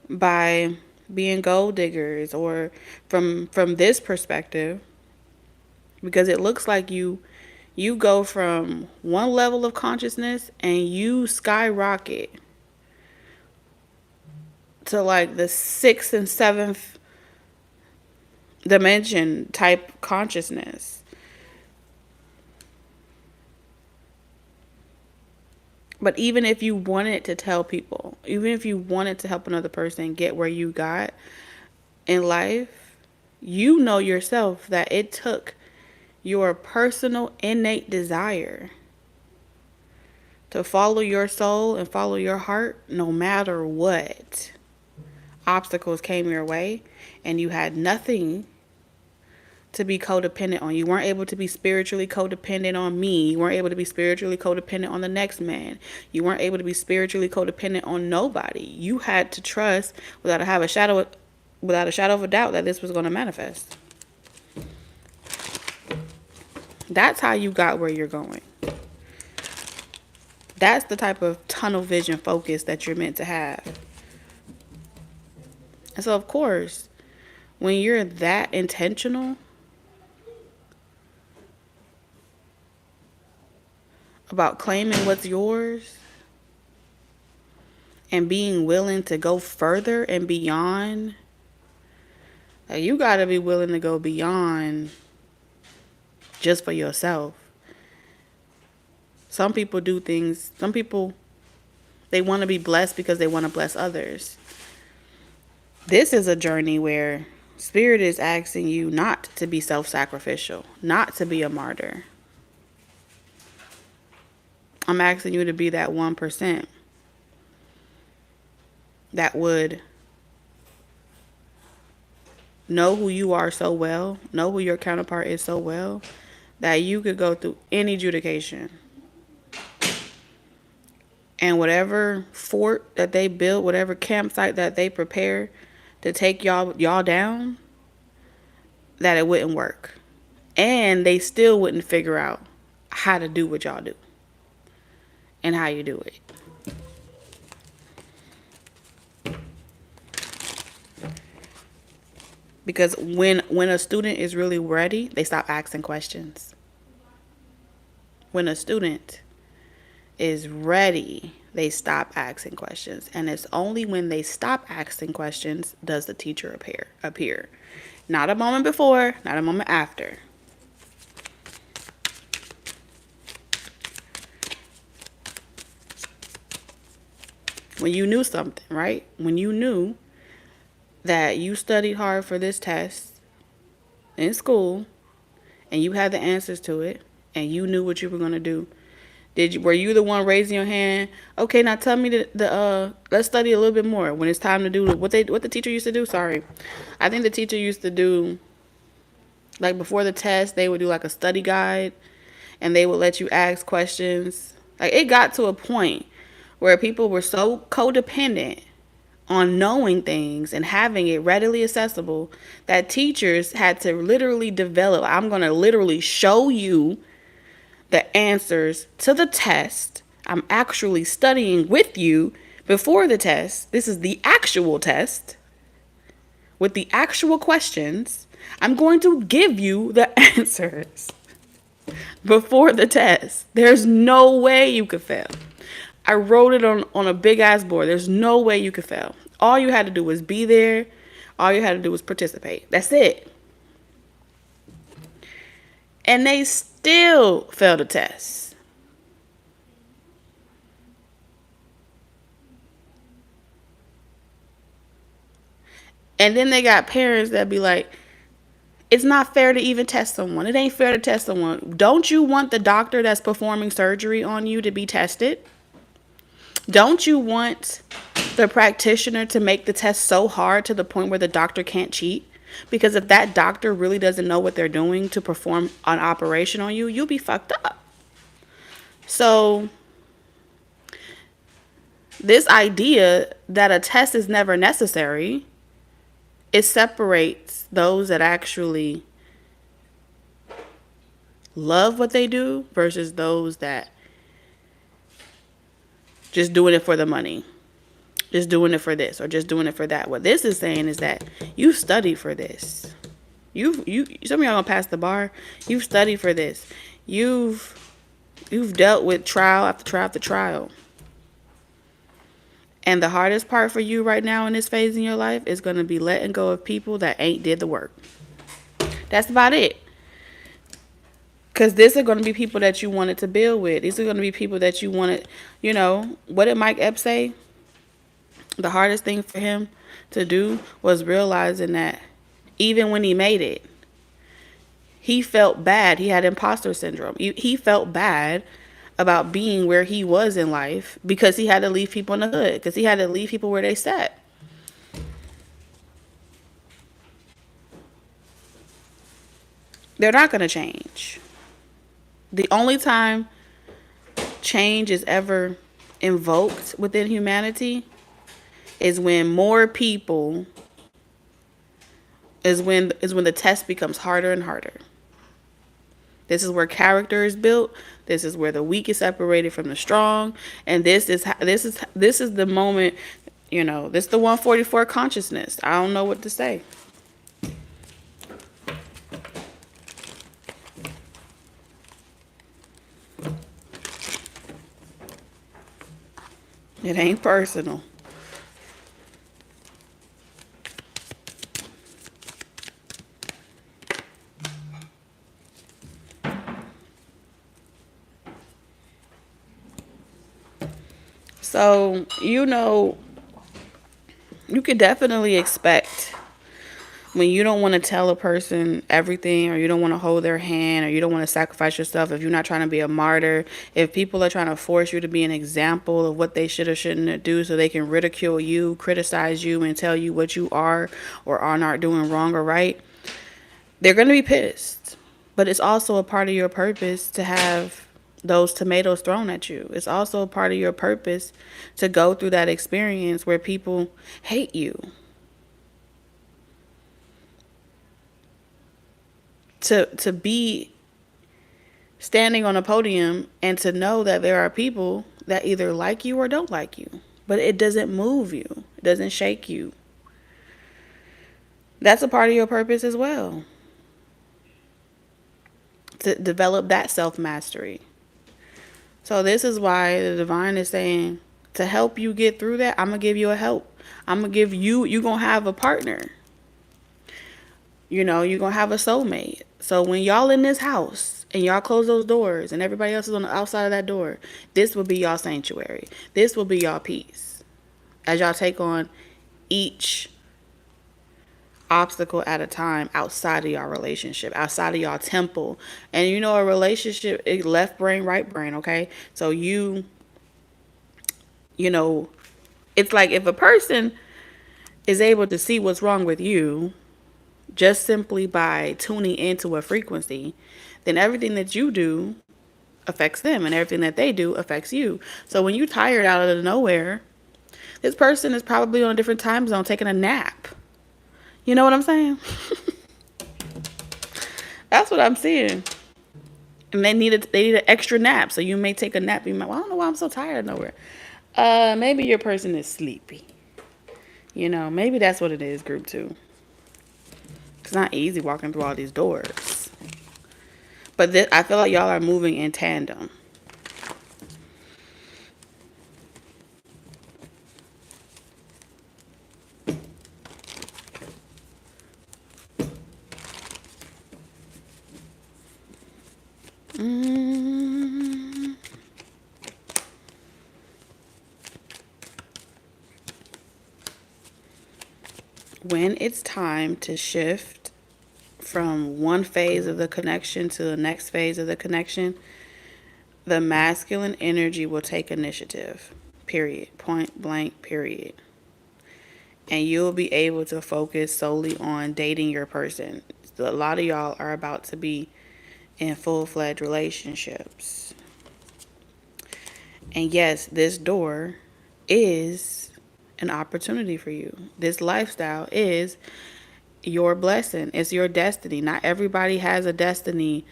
by being gold diggers, or from this perspective, because it looks like you go from one level of consciousness and you skyrocket to like the 6th and 7th dimension type consciousness. But even if you wanted to tell people, even if you wanted to help another person get where you got in life, you know yourself that it took your personal innate desire to follow your soul and follow your heart no matter what obstacles came your way, and you had nothing to be codependent on. You weren't able to be spiritually codependent on me. You weren't able to be spiritually codependent on the next man. You weren't able to be spiritually codependent on nobody. You had to trust without a shadow of a doubt that this was going to manifest. That's how you got where you're going. That's the type of tunnel vision focus that you're meant to have. And so, of course, when you're that intentional about claiming what's yours and being willing to go further and beyond, you got to be willing to go beyond just for yourself. Some people do things, some people, they want to be blessed because they want to bless others. This is a journey where Spirit is asking you not to be self-sacrificial, not to be a martyr. I'm asking you to be that 1% that would know who you are so well, know who your counterpart is so well, that you could go through any adjudication. And whatever fort that they built, whatever campsite that they prepare to take y'all down, that it wouldn't work. And they still wouldn't figure out how to do what y'all do and how you do it. Because when a student is really ready, they stop asking questions. When a student is ready, they stop asking questions. And it's only when they stop asking questions does the teacher appear. Not a moment before, not a moment after. When you knew something, right? When you knew that you studied hard for this test in school and you had the answers to it and you knew what you were going to do, were you the one raising your hand? Okay, now tell me let's study a little bit more when it's time to do what the teacher used to do. Sorry. I think the teacher used to do, like, before the test, they would do like a study guide and they would let you ask questions. Like, it got to a point where people were so codependent on knowing things and having it readily accessible that teachers had to literally develop, I'm going to literally show you the answers to the test. I'm actually studying with you before the test. This is the actual test with the actual questions. I'm going to give you the answers before the test. There's no way you could fail. I wrote it on a big ass board. There's no way you could fail. All you had to do was be there. All you had to do was participate. That's it. And they still failed the test. And then they got parents that be like, it's not fair to even test someone. It ain't fair to test someone. Don't you want the doctor that's performing surgery on you to be tested? Don't you want the practitioner to make the test so hard to the point where the doctor can't cheat? Because if that doctor really doesn't know what they're doing to perform an operation on you, you'll be fucked up. So this idea that a test is never necessary, it separates those that actually love what they do versus those that just doing it for the money, just doing it for this or just doing it for that. What this is saying is that you studied for this. Some of y'all gonna pass the bar. You've studied for this. You've dealt with trial after trial after trial. And the hardest part for you right now in this phase in your life is going to be letting go of people that ain't did the work. That's about it. Because these are going to be people that you wanted to build with. These are going to be people that you wanted, what did Mike Epps say? The hardest thing for him to do was realizing that even when he made it, he felt bad. He had imposter syndrome. He felt bad about being where he was in life because he had to leave people in the hood, because he had to leave people where they sat. They're not going to change. The only time change is ever invoked within humanity is when more people is when the test becomes harder and harder. This is where character is built. This is where the weak is separated from the strong, and this is the moment. This is the 144 consciousness. I don't know what to say. It ain't personal. So, you could definitely expect when you don't want to tell a person everything, or you don't want to hold their hand, or you don't want to sacrifice yourself, if you're not trying to be a martyr, if people are trying to force you to be an example of what they should or shouldn't do so they can ridicule you, criticize you, and tell you what you are or are not doing wrong or right, they're going to be pissed. But it's also a part of your purpose to have those tomatoes thrown at you. It's also a part of your purpose to go through that experience where people hate you. To be standing on a podium and to know that there are people that either like you or don't like you, but it doesn't move you. It doesn't shake you. That's a part of your purpose as well. To develop that self-mastery. So this is why the divine is saying, to help you get through that, I'm going to give you a help. I'm going to give you, you're going to have a partner. You're going to have a soulmate. So when y'all in this house and y'all close those doors and everybody else is on the outside of that door, this will be y'all sanctuary. This will be y'all peace. As y'all take on each obstacle at a time outside of y'all relationship, outside of y'all temple. And a relationship is left brain, right brain, okay? So it's like if a person is able to see what's wrong with you just simply by tuning into a frequency, then everything that you do affects them, and everything that they do affects you. So when you're tired out of nowhere, this person is probably on a different time zone taking a nap. You know what I'm saying? That's what I'm seeing. And they need an extra nap. So you may take a nap. You might, well, I don't know why I'm so tired nowhere. Maybe your person is sleepy. Maybe that's what it is, group 2. It's not easy walking through all these doors. But I feel like y'all are moving in tandem. When it's time to shift from one phase of the connection to the next phase of the connection, the masculine energy will take initiative. Period. Point blank, period. And you'll be able to focus solely on dating your person. So a lot of y'all are about to be in full-fledged relationships. And yes, this door is an opportunity for you. This lifestyle is your blessing. It's your destiny. Not everybody has a destiny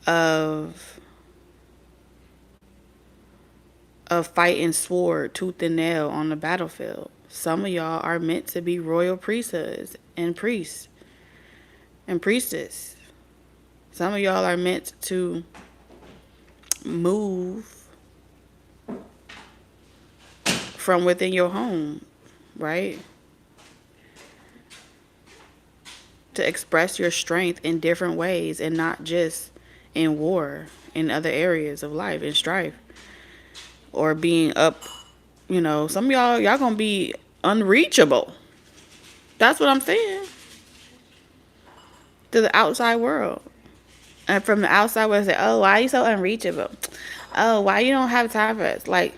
of fighting sword, tooth and nail on the battlefield. Some of y'all are meant to be royal priesthoods and priests and priestess. Some of y'all are meant to move from within your home, right? To express your strength in different ways and not just in war, in other areas of life, in strife, or being up. Some of y'all gonna be unreachable. That's what I'm saying. To the outside world. And from the outside world, say, oh, why are you so unreachable? Oh, why you don't have time for us? Like,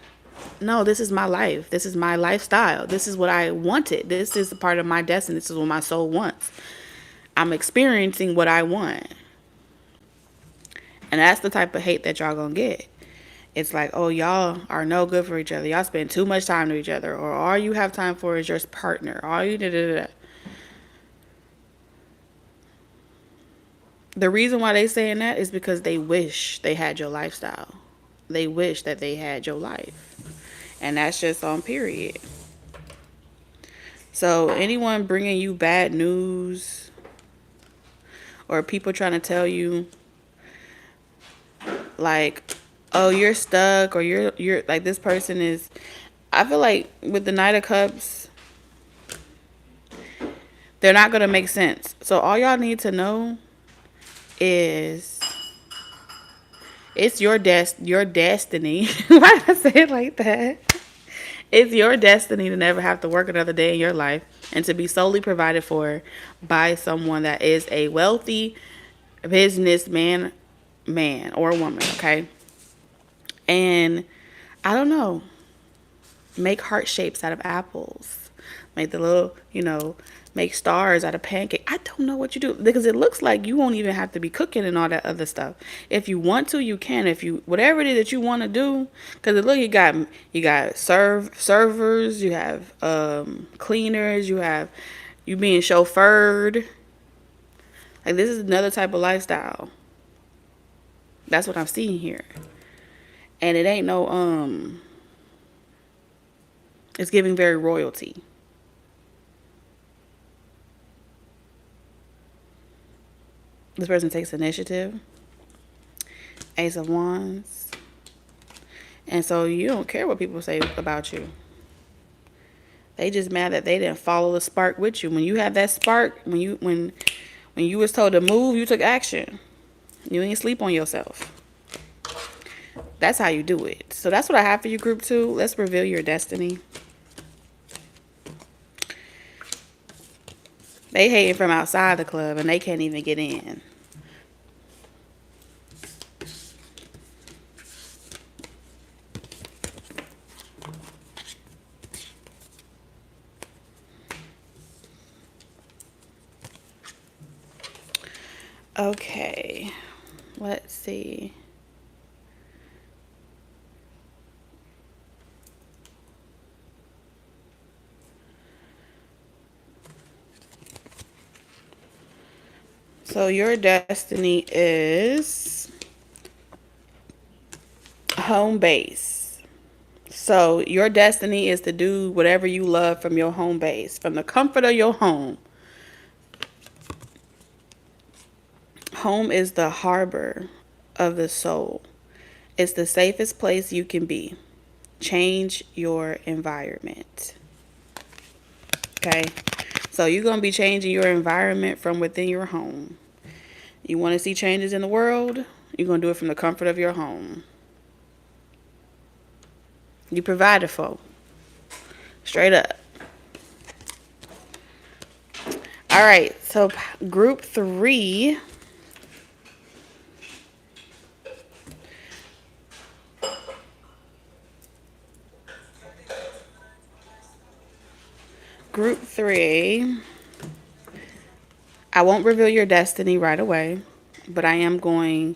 no, this is my life. This is my lifestyle. This is what I wanted. This is a part of my destiny. This is what my soul wants. I'm experiencing what I want. And that's the type of hate that y'all gonna get. It's like, oh, y'all are no good for each other. Y'all spend too much time to each other. Or all you have time for is your partner. All you da. The reason why they saying that is because they wish they had your lifestyle. They wish that they had your life. And that's just on period. So anyone bringing you bad news or people trying to tell you like, oh, you're stuck, or you're like, this person is, I feel like with the Knight of Cups, they're not going to make sense. So all y'all need to know is it's your destiny. Why did I say it like that? It's your destiny to never have to work another day in your life and to be solely provided for by someone that is a wealthy businessman, man or woman, okay? And I don't know, make heart shapes out of apples. Make the little, make stars out of pancake. I don't know what you do, because it looks like you won't even have to be cooking and all that other stuff. If you want to, you can. If you, whatever it is that you want to do, because look, you got servers, you have cleaners, you being chauffeured. Like, this is another type of lifestyle. That's what I'm seeing here. And it ain't no it's giving very royalty. This person takes initiative. Ace of Wands. And so you don't care what people say about you. They just mad that they didn't follow the spark with you. When you have that spark, when you was told to move, you took action. You ain't sleep on yourself. That's how you do it. So that's what I have for you, group 2. Let's reveal your destiny. They hating from outside the club and they can't even get in. Okay, let's see. So your destiny is home base. So your destiny is to do whatever you love from your home base, from the comfort of your home. Home is the harbor of the soul. It's the safest place you can be. Change your environment. Okay? So you're going to be changing your environment from within your home. You want to see changes in the world? You're going to do it from the comfort of your home. You provide it for. Straight up. All right, so group 3. Group 3. I won't reveal your destiny right away, but I am going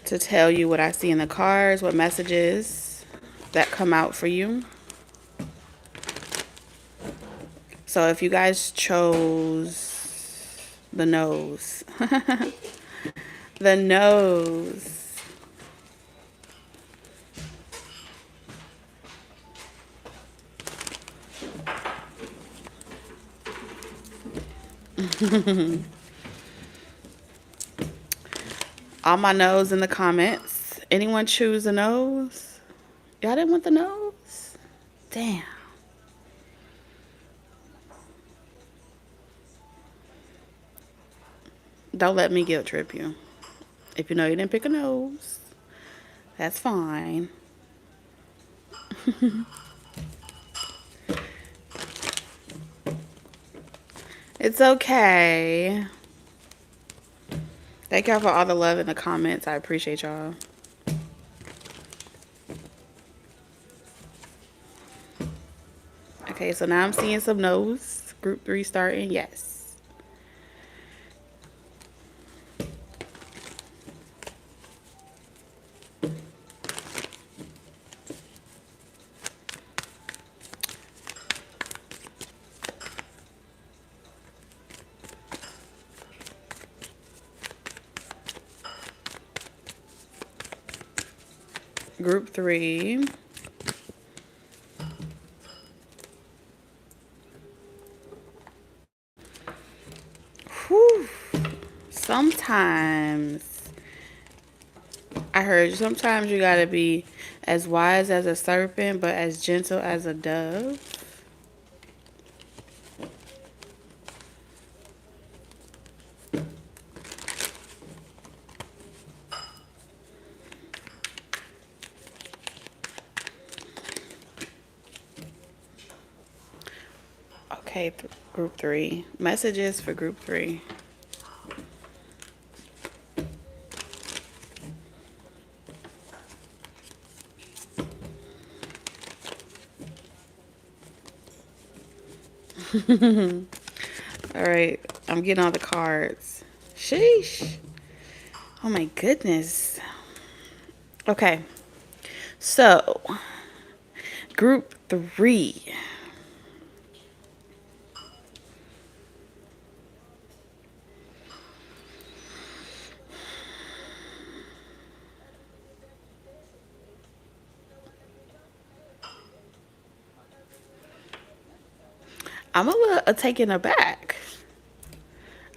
to tell you what I see in the cards, what messages that come out for you. So if you guys chose the nose, the nose. All my nose in the comments. Anyone choose a nose? Y'all didn't want the nose? Damn. Don't let me guilt trip you. If you know you didn't pick a nose, that's fine. It's okay. Thank y'all for all the love in the comments. I appreciate y'all. Okay, so now I'm seeing some no's. Group 3 starting, yes. Group 3. Whew. Sometimes, I heard sometimes you gotta be as wise as a serpent, but as gentle as a dove. Okay, group 3. Messages for group 3. All right, I'm getting all the cards. Sheesh. Oh my goodness. Okay, so group 3. I'm a little taken aback.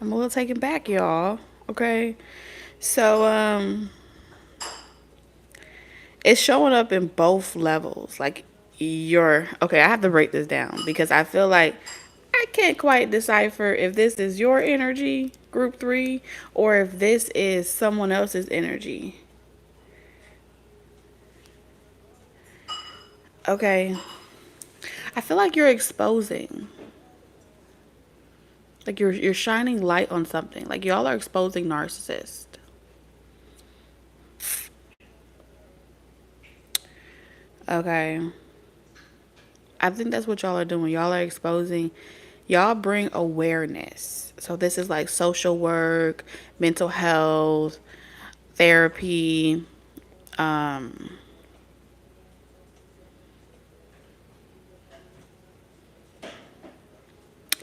I'm a little taken back, y'all. Okay. So, it's showing up in both levels. Like, okay, I have to break this down because I feel like I can't quite decipher if this is your energy, group 3, or if this is someone else's energy. Okay. I feel like you're exposing. Like you're shining light on something. Like y'all are exposing narcissists. Okay. I think that's what y'all are doing. Y'all are exposing. Y'all bring awareness. So this is like social work, mental health, therapy,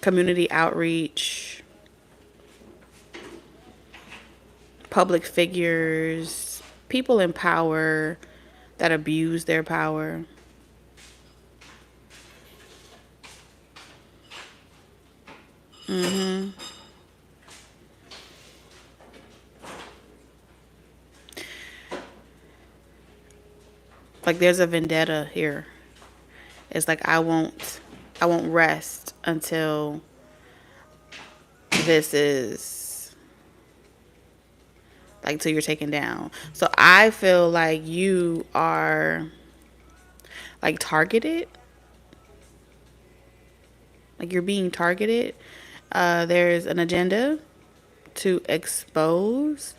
community outreach, public figures, people in power that abuse their power. Like there's a vendetta here. It's like I won't rest until this is like till you're taken down. So I feel like you are like targeted. Like you're being targeted. There's an agenda to expose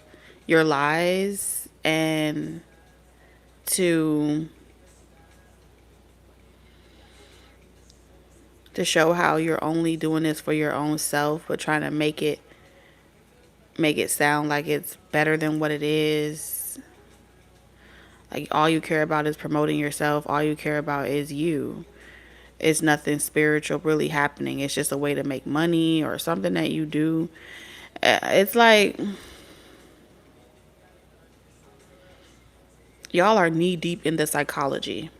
your lies and to show how you're only doing this for your own self, but trying to make it sound like it's better than what it is. Like all you care about is promoting yourself. All you care about is you. It's nothing spiritual really happening. It's just a way to make money or something that you do. It's like y'all are knee deep in the psychology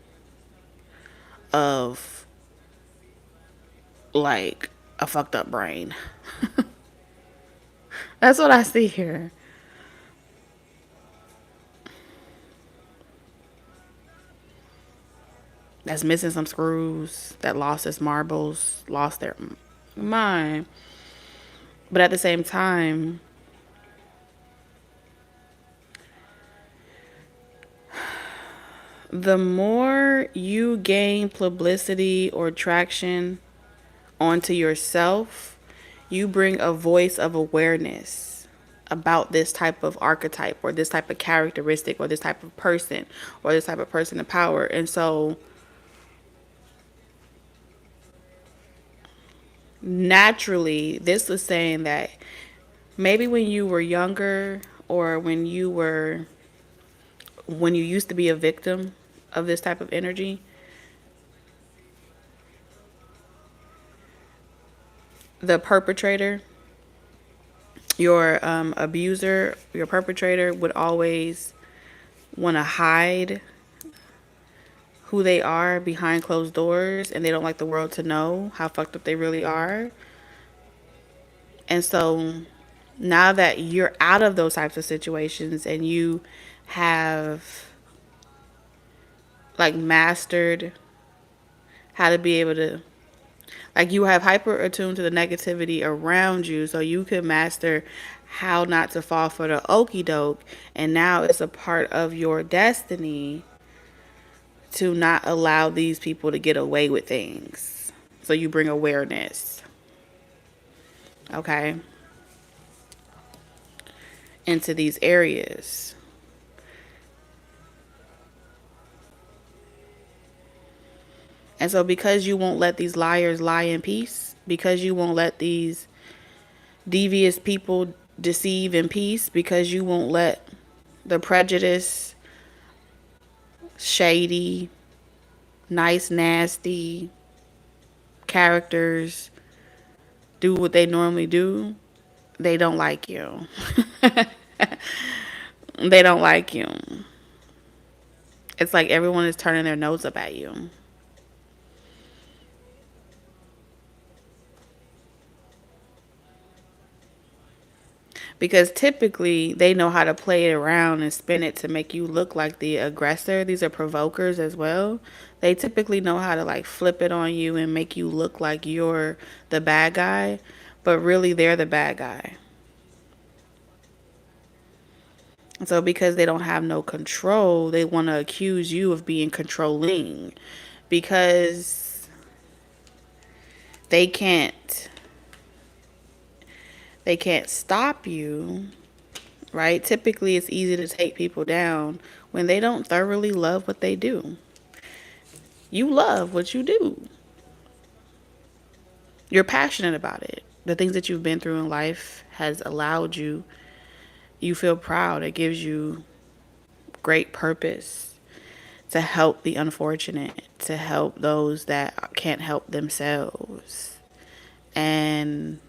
of like a fucked up brain. That's what I see here. That's missing some screws, that lost its marbles, lost their mind. But at the same time, the more you gain publicity or traction onto yourself, you bring a voice of awareness about this type of archetype or this type of characteristic or this type of person or this type of person of power. And so naturally, this was saying that maybe when you were younger or when you used to be a victim of this type of energy, the perpetrator, your abuser, your perpetrator would always want to hide who they are behind closed doors, and they don't like the world to know how fucked up they really are. And so now that you're out of those types of situations and you have like mastered how to be able to, like, you have hyper attuned to the negativity around you, so you can master how not to fall for the okey doke, and now it's a part of your destiny to not allow these people to get away with things. So you bring awareness, okay, into these areas. And so because you won't let these liars lie in peace, because you won't let these devious people deceive in peace, because you won't let the prejudice, shady, nice, nasty characters do what they normally do, they don't like you. They don't like you. It's like everyone is turning their nose up at you. Because typically they know how to play it around and spin it to make you look like the aggressor. These are provokers as well. They typically know how to like flip it on you and make you look like you're the bad guy, but really they're the bad guy. And so because they don't have no control, they want to accuse you of being controlling because they can't they can't stop you, right? Typically, it's easy to take people down when they don't thoroughly love what they do. You love what you do. You're passionate about it. The things that you've been through in life has allowed you, you feel proud. It gives you great purpose to help the unfortunate, to help those that can't help themselves. And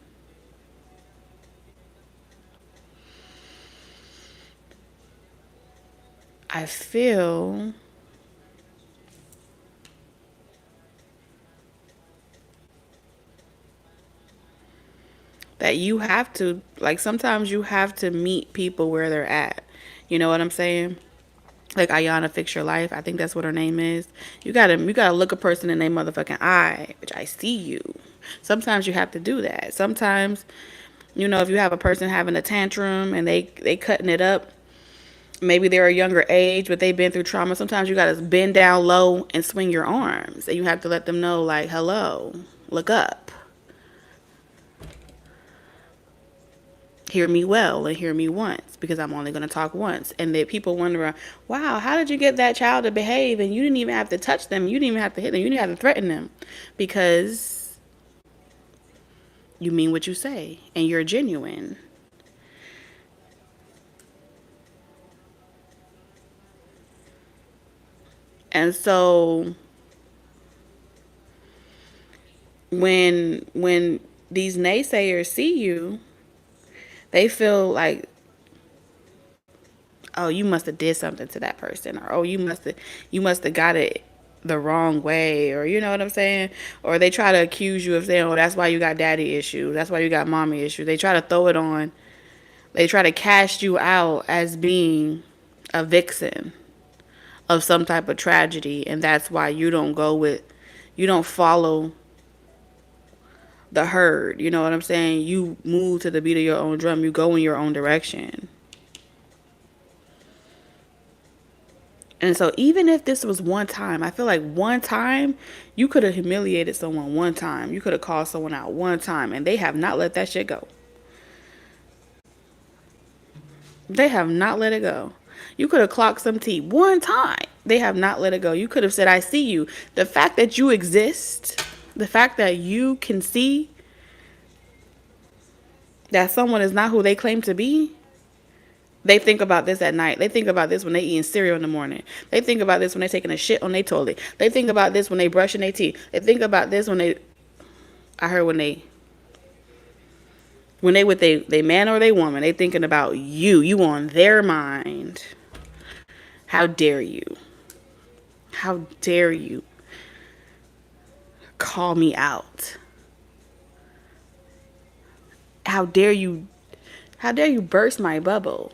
I feel that you have to, like, sometimes you have to meet people where they're at. You know what I'm saying? Like Ayana Fix Your Life, I think that's what her name is. You gotta look a person in their motherfucking eye, which I see you. Sometimes you have to do that. Sometimes, if you have a person having a tantrum and they cutting it up, maybe they're a younger age, but they've been through trauma. Sometimes you gotta bend down low and swing your arms, and you have to let them know, like, hello, look up. hear me well and hear me once, because I'm only going to talk once. And that people wonder, wow, how did you get that child to behave and you didn't even have to touch them, you didn't even have to hit them, you didn't have to threaten them? Because you mean what you say and you're genuine. And so when these naysayers see you, they feel like, oh, you must have did something to that person, or oh, you must have got it the wrong way, or you know what I'm saying? Or they try to accuse you of saying, oh, that's why you got daddy issues, that's why you got mommy issues. They try to throw it on. They try to cast you out as being a vixen of some type of tragedy, and that's why you don't follow the herd. You know what I'm saying? You move to the beat of your own drum. You go in your own direction. And so even if this was one time, I feel like one time you could have humiliated someone one time. You could have called someone out one time, and they have not let that shit go. They have not let it go. You could have clocked some tea one time. They have not let it go. You could have said, I see you. The fact that you exist, the fact that you can see that someone is not who they claim to be, they think about this at night. They think about this when they eating cereal in the morning. They think about this when they taking a shit on their toilet. They think about this when they brushing their teeth. They think about this when they, I heard when they with they man or they woman, they thinking about you. You on their mind. How dare you? How dare you call me out? How dare you burst my bubble?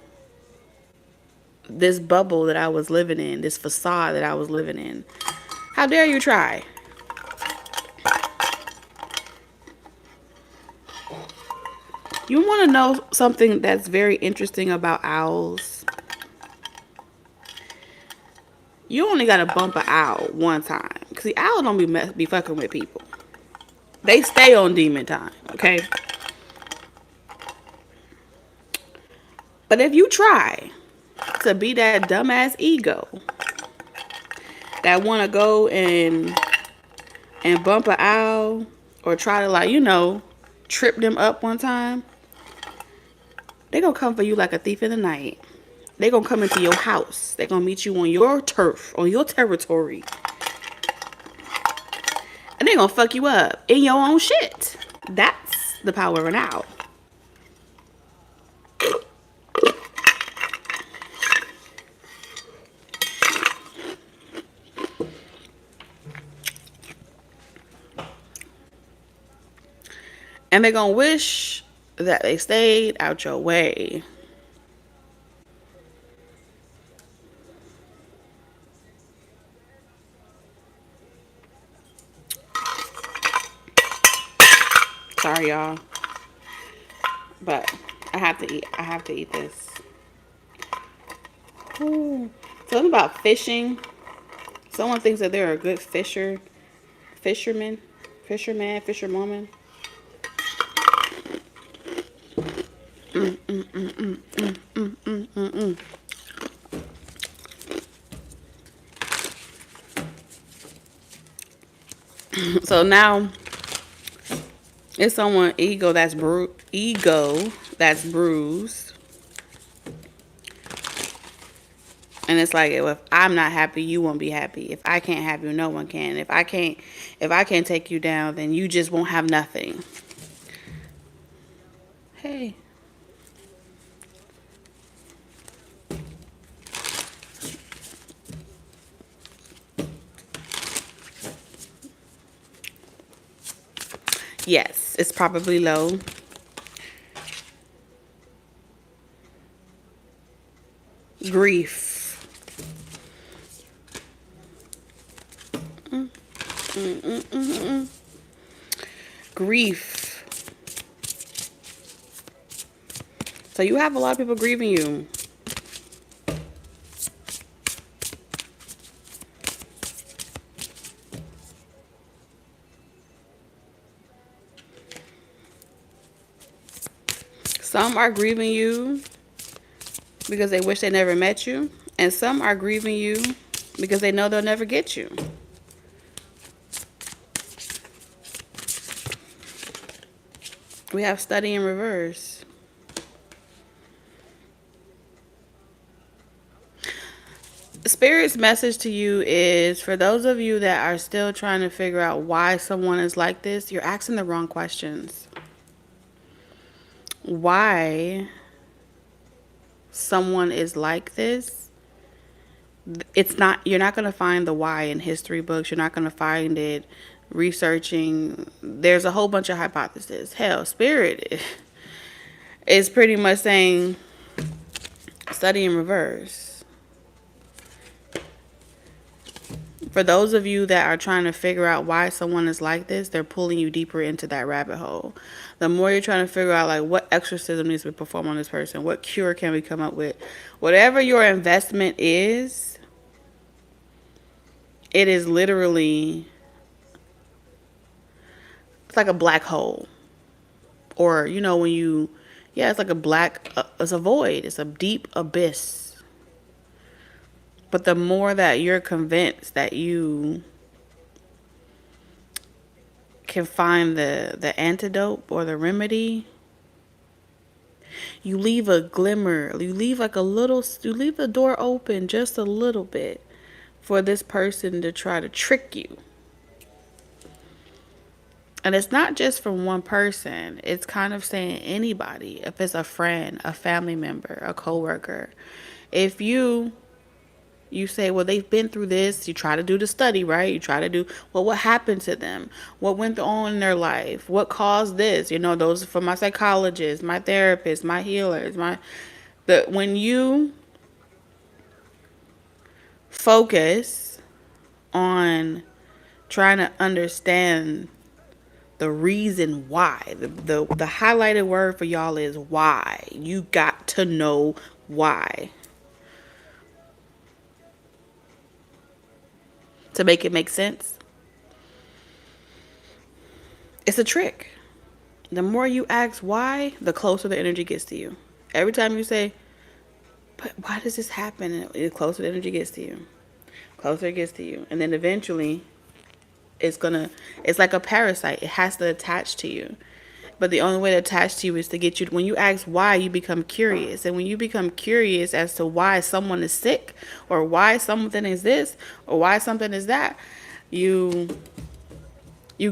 This bubble that I was living in, this facade that I was living in. How dare you try? You want to know something that's very interesting about owls? You only got to bump an owl one time. Because the owl don't be fucking with people. They stay on demon time, okay? But if you try to be that dumbass ego that want to go and bump an owl, or try to, like, you know, trip them up one time, they gonna come for you like a thief in the night. They gonna come into your house. They gonna meet you on your turf, on your territory, and they gonna fuck you up in your own shit. That's the power of an owl. And they're gonna wish that they stayed out your way. Sorry, y'all, but I have to eat. I have to eat this. Ooh. Something about fishing. Someone thinks that they're a good fisherman, fisherwoman. So now it's someone ego that's bruised. And it's like, if I'm not happy, you won't be happy. If I can't have you, no one can. If I can't take you down, then you just won't have nothing. Hey. Yes, it's probably low. Grief. Grief. So you have a lot of people grieving you. Some are grieving you because they wish they never met you. And some are grieving you because they know they'll never get you. We have study in reverse. Spirit's message to you is, for those of you that are still trying to figure out why someone is like this, you're asking the wrong questions. Why someone is like this, it's not, you're not going to find the why in history books. You're not going to find it researching. There's a whole bunch of hypotheses. Hell, Spirit is pretty much saying study in reverse. For those of you that are trying to figure out why someone is like this, they're pulling you deeper into that rabbit hole. The more you're trying to figure out, like, what exorcism needs to be performed on this person, what cure can we come up with, whatever your investment is, it is literally, it's like a black hole. Or, you know, when you, yeah, it's like a black, it's a void. It's a deep abyss. But the more that you're convinced that you can find the antidote or the remedy, you leave a glimmer, you leave like a little, you leave the door open just a little bit for this person to try to trick you. And it's not just from one person. It's kind of saying anybody. If it's a friend, a family member, a coworker. If you say, well, they've been through this. You try to do the study, right? You try to do, well, what happened to them? What went on in their life? What caused this? You know, those are for my psychologists, my therapists, my healers, when you focus on trying to understand the reason why, the highlighted word for y'all is why. You got to know why. To make it make sense. It's a trick. The more you ask why, the closer the energy gets to you. Every time you say, but why does this happen? The closer the energy gets to you. Closer it gets to you. And then eventually, it's like a parasite. It has to attach to you. But the only way to attach to you is to get you, when you ask why, you become curious. And when you become curious as to why someone is sick, or why something is this, or why something is that, you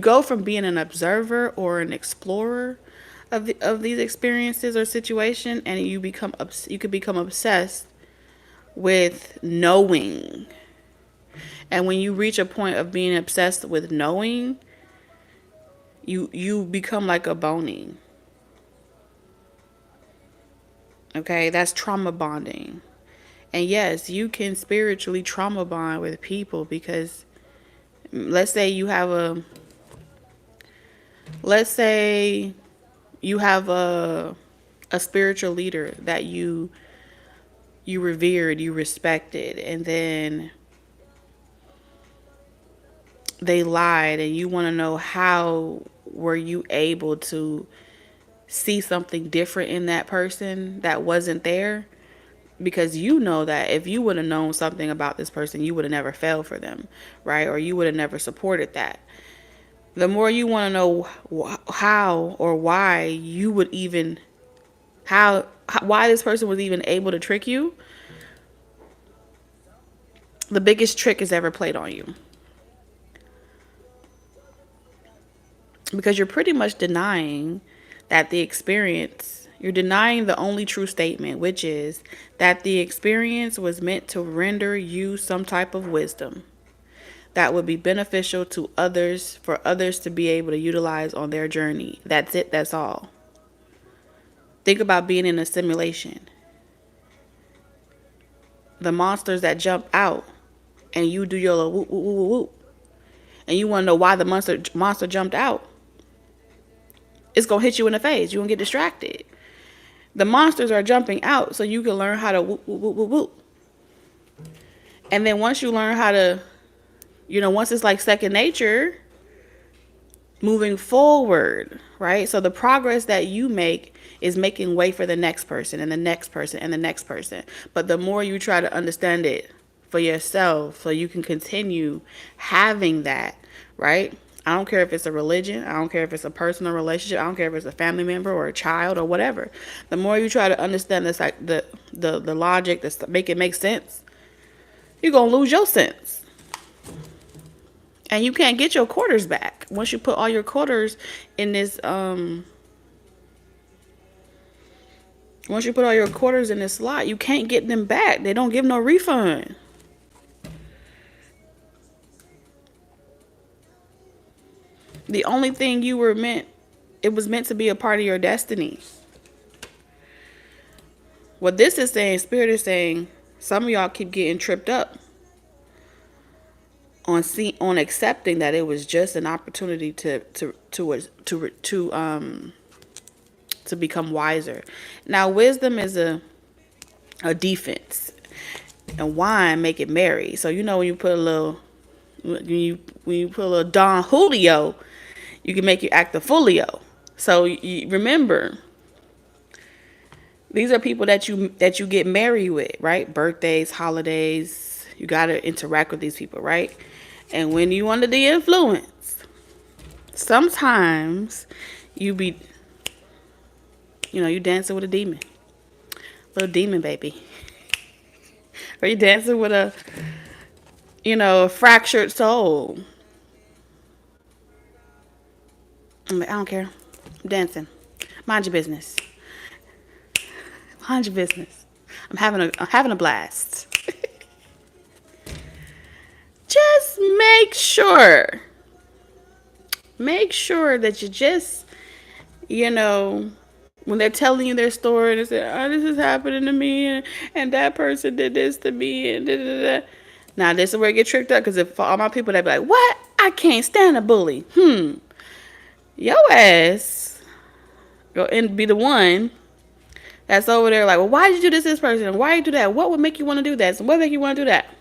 go from being an observer or an explorer of these experiences or situation, and you could become obsessed with knowing. And when you reach a point of being obsessed with knowing, you become like a boning. Okay, that's trauma bonding. And yes, you can spiritually trauma bond with people, because let's say you have a spiritual leader that you revered, you respected, and then they lied, and you want to know how were you able to see something different in that person that wasn't there, because you know that if you would have known something about this person, you would have never fell for them, right? Or you would have never supported that. The more you want to know how or why you would even, why this person was even able to trick you, the biggest trick is ever played on you. Because you're pretty much denying that the experience, you're denying the only true statement, which is that the experience was meant to render you some type of wisdom that would be beneficial to others, for others to be able to utilize on their journey. That's it. That's all. Think about being in a simulation. The monsters that jump out, and you do your little whoop, whoop, whoop, whoop, and you want to know why the monster jumped out. It's going to hit you in the face. You're going to get distracted. The monsters are jumping out so you can learn how to whoop, whoop, whoop, whoop, whoop. And then once you learn how to, once it's like second nature, moving forward, right? So the progress that you make is making way for the next person and the next person and the next person. But the more you try to understand it for yourself, so you can continue having that, right? I don't care if it's a religion. I don't care if it's a personal relationship. I don't care if it's a family member or a child or whatever. The more you try to understand this, like the logic, to make it make sense, you're gonna lose your sense. And you can't get your quarters back. Once you put all your quarters in this, once you put all your quarters in this slot, you can't get them back. They don't give no refund. The only thing you were meant, it was meant to be a part of your destiny. What this is saying, Spirit is saying, some of y'all keep getting tripped up on accepting that it was just an opportunity to become wiser. Now, wisdom is a defense, and wine make it merry. So you know when you put a little Don Julio, you can make you act a Fulio. So you remember, these are people that you get married with, right? Birthdays, holidays. You gotta interact with these people, right? And when you under the influence, sometimes you be, you dancing with a demon. Little demon baby. Or you dancing with a fractured soul. I'm like, I don't care. I'm dancing. Mind your business. Mind your business. I'm having a blast. Just make sure that you just, when they're telling you their story and they say, oh, this is happening to me, and that person did this to me, and da da da. Now, this is where I get tricked up, because if for all my people, they be like, what? I can't stand a bully. Your ass go and be the one that's over there like, well, why did you do this to this person? Why you do that? What would make you want to do that? So what would make you want to do that?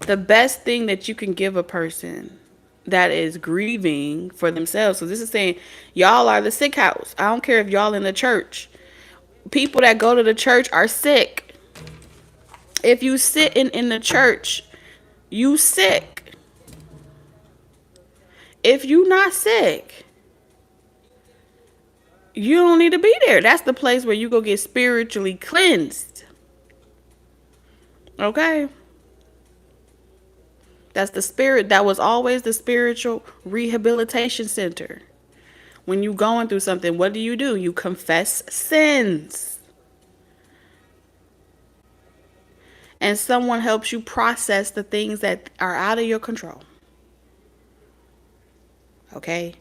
The best thing that you can give a person that is grieving for themselves, so this is saying y'all are the sick house. I don't care if y'all in the church. People that go to the church are sick. If you sit in the church, you sick. If you not sick, you don't need to be there. That's the place where you go get spiritually cleansed. Okay? That's the spirit. That was always the spiritual rehabilitation center. When you going through something, what do? You confess sins. And someone helps you process the things that are out of your control. Okay?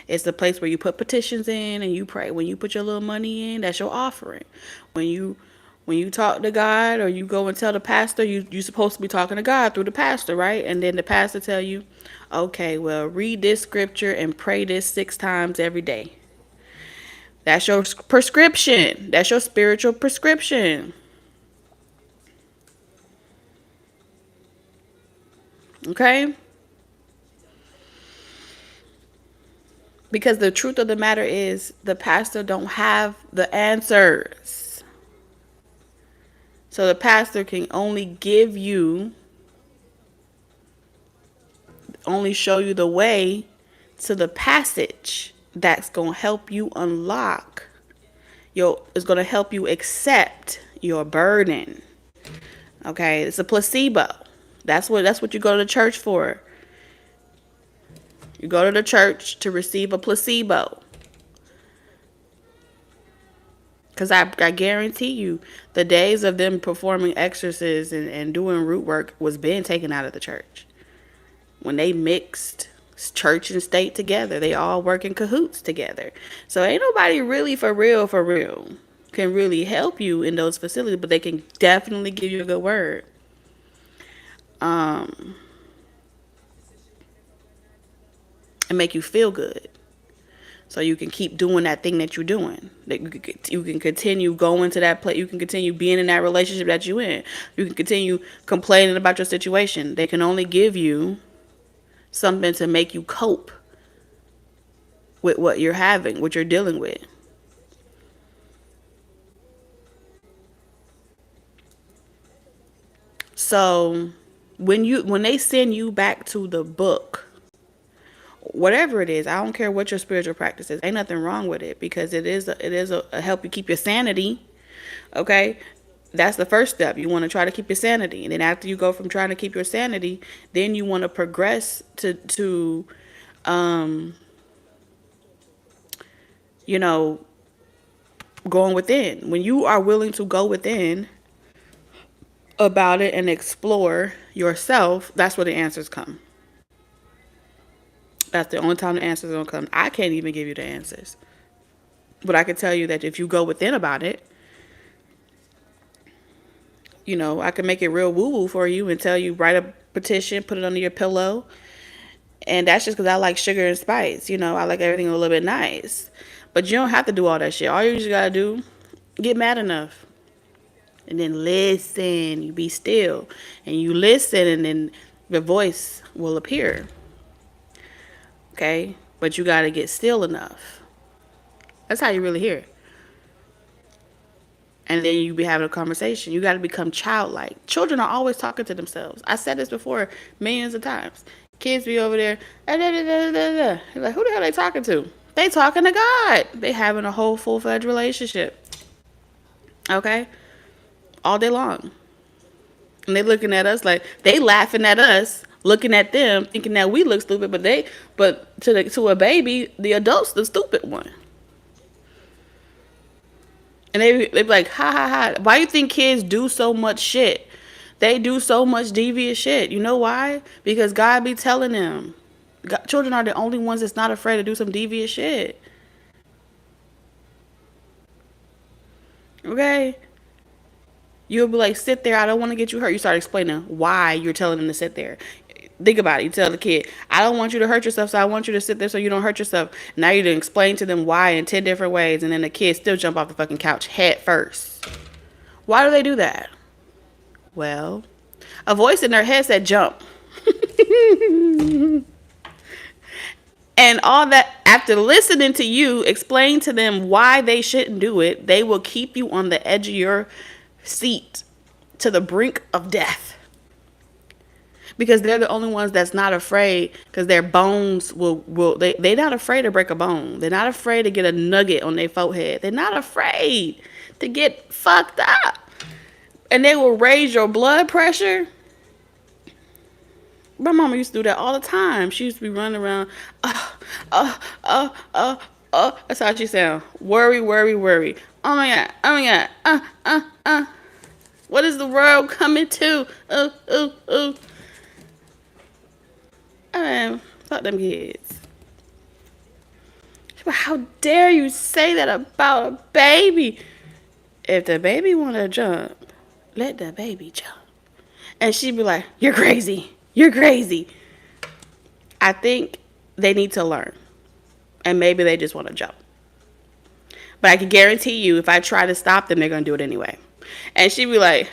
It's the place where you put petitions in and you pray. When you put your little money in, that's your offering. When you talk to God, or you go and tell the pastor, you're supposed to be talking to God through the pastor, right? And then the pastor tell you, okay, well, read this scripture and pray this 6 times every day. That's your prescription. That's your spiritual prescription. Okay? Because the truth of the matter is, the pastor don't have the answers. So the pastor can only show you the way to the passage that's going to help you unlock is going to help you accept your burden. Okay? It's a placebo. That's what you go to the church for. You go to the church to receive a placebo. Because I guarantee you, the days of them performing exorcisms and doing root work was being taken out of the church. When they mixed church and state together, they all work in cahoots together. So ain't nobody really for real can really help you in those facilities, but they can definitely give you a good word. And make you feel good, so you can keep doing that thing that you're doing. That you can continue going to that place. You can continue being in that relationship that you're in. You can continue complaining about your situation. They can only give you something to make you cope with what you're having, what you're dealing with. So when they send you back to the book, whatever it is, I don't care what your spiritual practice is. Ain't nothing wrong with it because it is a help you keep your sanity. Okay, that's the first step. You want to try to keep your sanity, and then after you go from trying to keep your sanity, then you want to progress to um you know going within. When you are willing to go within about it and explore yourself, that's where the answers come. That's the only time the answers don't come. I can't even give you the answers. But I can tell you that if you go within about it, I can make it real woo woo for you and tell you write a petition, put it under your pillow. And that's just because I like sugar and spice. I like everything a little bit nice. But you don't have to do all that shit. All you just gotta do, get mad enough. And then listen. You be still. And you listen, and then the voice will appear. Okay? But you gotta get still enough. That's how you really hear it. And then you be having a conversation. You got to become childlike. Children are always talking to themselves. I said this before millions of times. Kids be over there, da, da, da, da, da. You're like, who the hell are they talking to? They talking to God. They having a whole full-fledged relationship. Okay? All day long. And they looking at us like, they laughing at us, looking at them, thinking that we look stupid, but to a baby, the adult's the stupid one. And they be like, ha ha ha. Why do you think kids do so much shit? They do so much devious shit. You know why? Because God be telling them. Children are the only ones that's not afraid to do some devious shit. Okay? You'll be like, sit there. I don't want to get you hurt. You start explaining why you're telling them to sit there. Think about it. You tell the kid, I don't want you to hurt yourself, so I want you to sit there so you don't hurt yourself. Now you done explain to them why in 10 different ways, and then the kid still jump off the fucking couch head first. Why do they do that? Well, a voice in their head said jump. And all that, after listening to you explain to them why they shouldn't do it, they will keep you on the edge of your seat to the brink of death. Because they're the only ones that's not afraid, because their bones they're not afraid to break a bone. They're not afraid to get a nugget on their forehead. They're not afraid to get fucked up. And they will raise your blood pressure. My mama used to do that all the time. She used to be running around, that's how she sound. Worry, worry, worry. Oh my God, oh my God, What is the world coming to? Fuck them kids. How dare you say that about a baby? If the baby want to jump, let the baby jump. And she'd be like, you're crazy. You're crazy. I think they need to learn. And maybe they just want to jump. But I can guarantee you, if I try to stop them, they're going to do it anyway. And she'd be like,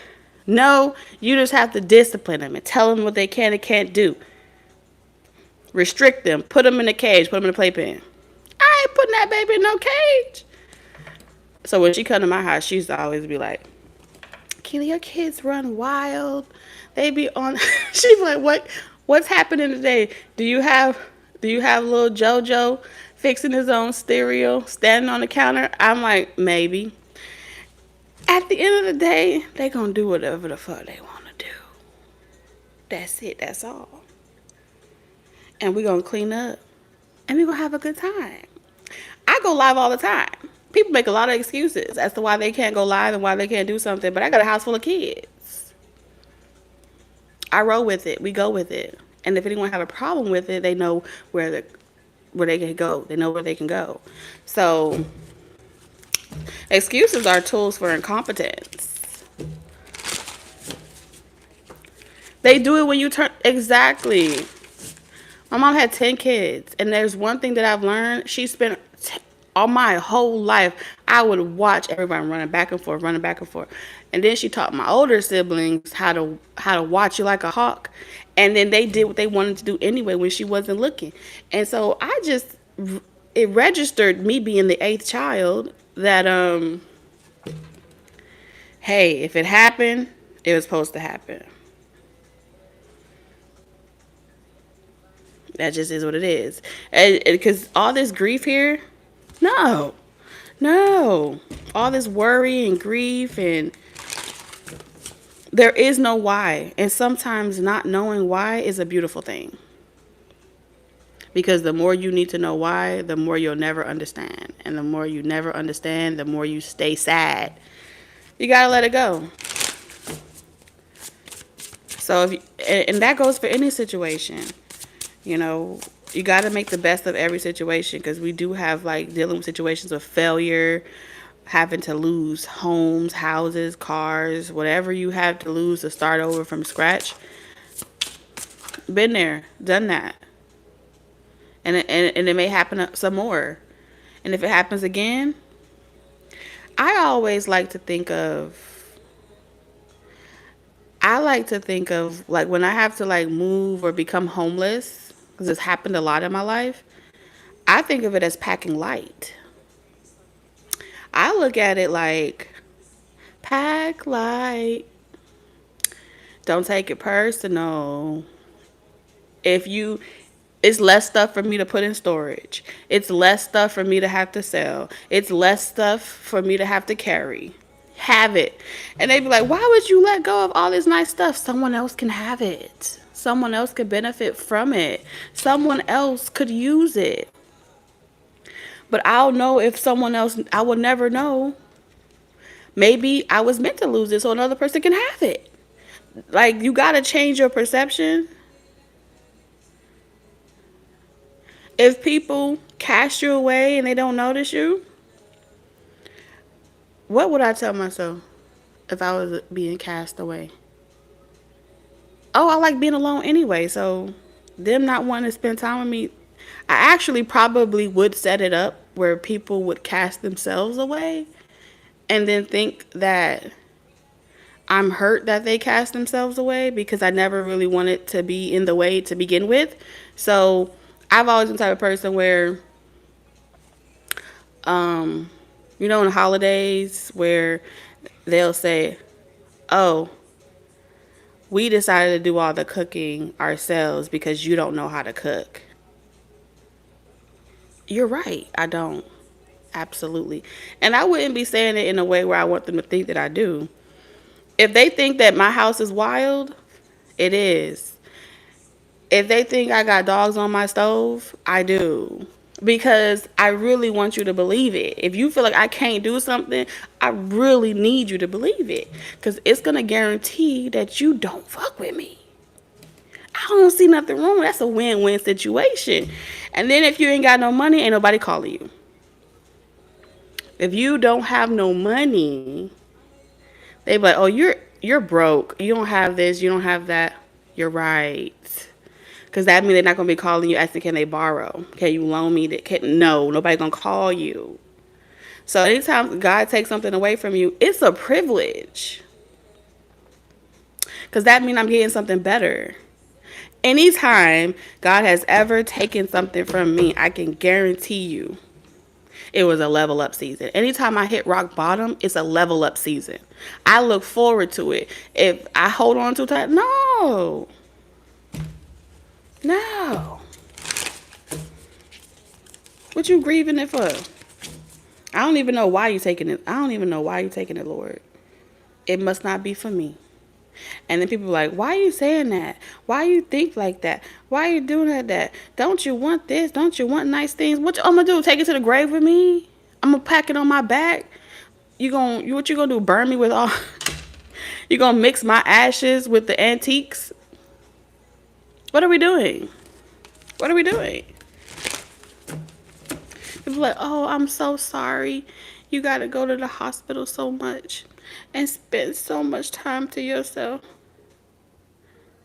no, you just have to discipline them and tell them what they can and can't do. Restrict them. Put them in a cage. Put them in a playpen. I ain't putting that baby in no cage. So when she come to my house, she used to always be like, Keely, your kids run wild. They be on. She's like, what's happening today? Do you have little JoJo fixing his own cereal, standing on the counter? I'm like, maybe. At the end of the day, they gonna do whatever the fuck they want to do. That's it. That's all. And we gonna clean up. And we gonna have a good time. I go live all the time. People make a lot of excuses as to why they can't go live and why they can't do something. But I got a house full of kids. I roll with it. We go with it. And if anyone have a problem with it, they know where they can go. They know where they can go. So excuses are tools for incompetence. They do it when you turn. Exactly. My mom had 10 kids. And there's one thing that I've learned. She spent all my whole life, I would watch everybody running back and forth. And then she taught my older siblings how to watch you like a hawk. And then they did what they wanted to do anyway when she wasn't looking. And so I just it registered me being the eighth child that hey, if it happened, it was supposed to happen. That just is what it is. And because all this grief here, no, no, all this worry and grief, and there is no why. And sometimes not knowing why is a beautiful thing. Because the more you need to know why, the more you'll never understand. And the more you never understand, the more you stay sad. You gotta let it go. So, if you, and that goes for any situation. You know, you got to make the best of every situation, because we do have like dealing with situations of failure, having to lose homes, houses, cars, whatever you have to lose to start over from scratch. Been there, done that. And it may happen some more. And if it happens again, I always like to think of, like when I have to like move or become homeless, because it's happened a lot in my life. I think of it as packing light. I look at it like, pack light. Don't take it personal. If you, it's less stuff for me to put in storage. It's less stuff for me to have to sell. It's less stuff for me to have to carry. Have it. And they be like, why would you let go of all this nice stuff? Someone else can have it. Someone else could benefit from it. Someone else could use it. But I'll know if someone else, I will never know. Maybe I was meant to lose it so another person can have it. Like, you got to change your perception. If people cast you away and they don't notice you, what would I tell myself if I was being cast away? Oh, I like being alone anyway, so them not wanting to spend time with me, I actually probably would set it up where people would cast themselves away and then think that I'm hurt that they cast themselves away, because I never really wanted to be in the way to begin with. So I've always been the type of person where, you know, in holidays where they'll say, oh, we decided to do all the cooking ourselves because you don't know how to cook. You're right. I don't. Absolutely. And I wouldn't be saying it in a way where I want them to think that I do. If they think that my house is wild, it is. If they think I got dogs on my stove, I do. Because I really want you to believe it. If you feel like I can't do something, I really need you to believe it. Because it's going to guarantee that you don't fuck with me. I don't see nothing wrong. That's a win-win situation. And then if you ain't got no money, ain't nobody calling you. If you don't have no money, they be like, oh, you're broke. You don't have this. You don't have that. You're right. Because that means they're not going to be calling you asking, can they borrow? Can you loan me? No, nobody going to call you. So anytime God takes something away from you, it's a privilege. Because that means I'm getting something better. Anytime God has ever taken something from me, I can guarantee you it was a level up season. Anytime I hit rock bottom, it's a level up season. I look forward to it. If I hold on too tight, no. What you grieving it for? I don't even know why you taking it. I don't even know why you taking it, Lord. It must not be for me. And then people are like, why are you saying that? Why you think like that? Why are you doing that? Don't you want this? Don't you want nice things? What I'm gonna do? Take it to the grave with me? I'm gonna pack it on my back? What you gonna do? Burn me with all? You gonna mix my ashes with the antiques? What are we doing? What are we doing? People are like, oh, I'm so sorry. You gotta go to the hospital so much and spend so much time to yourself.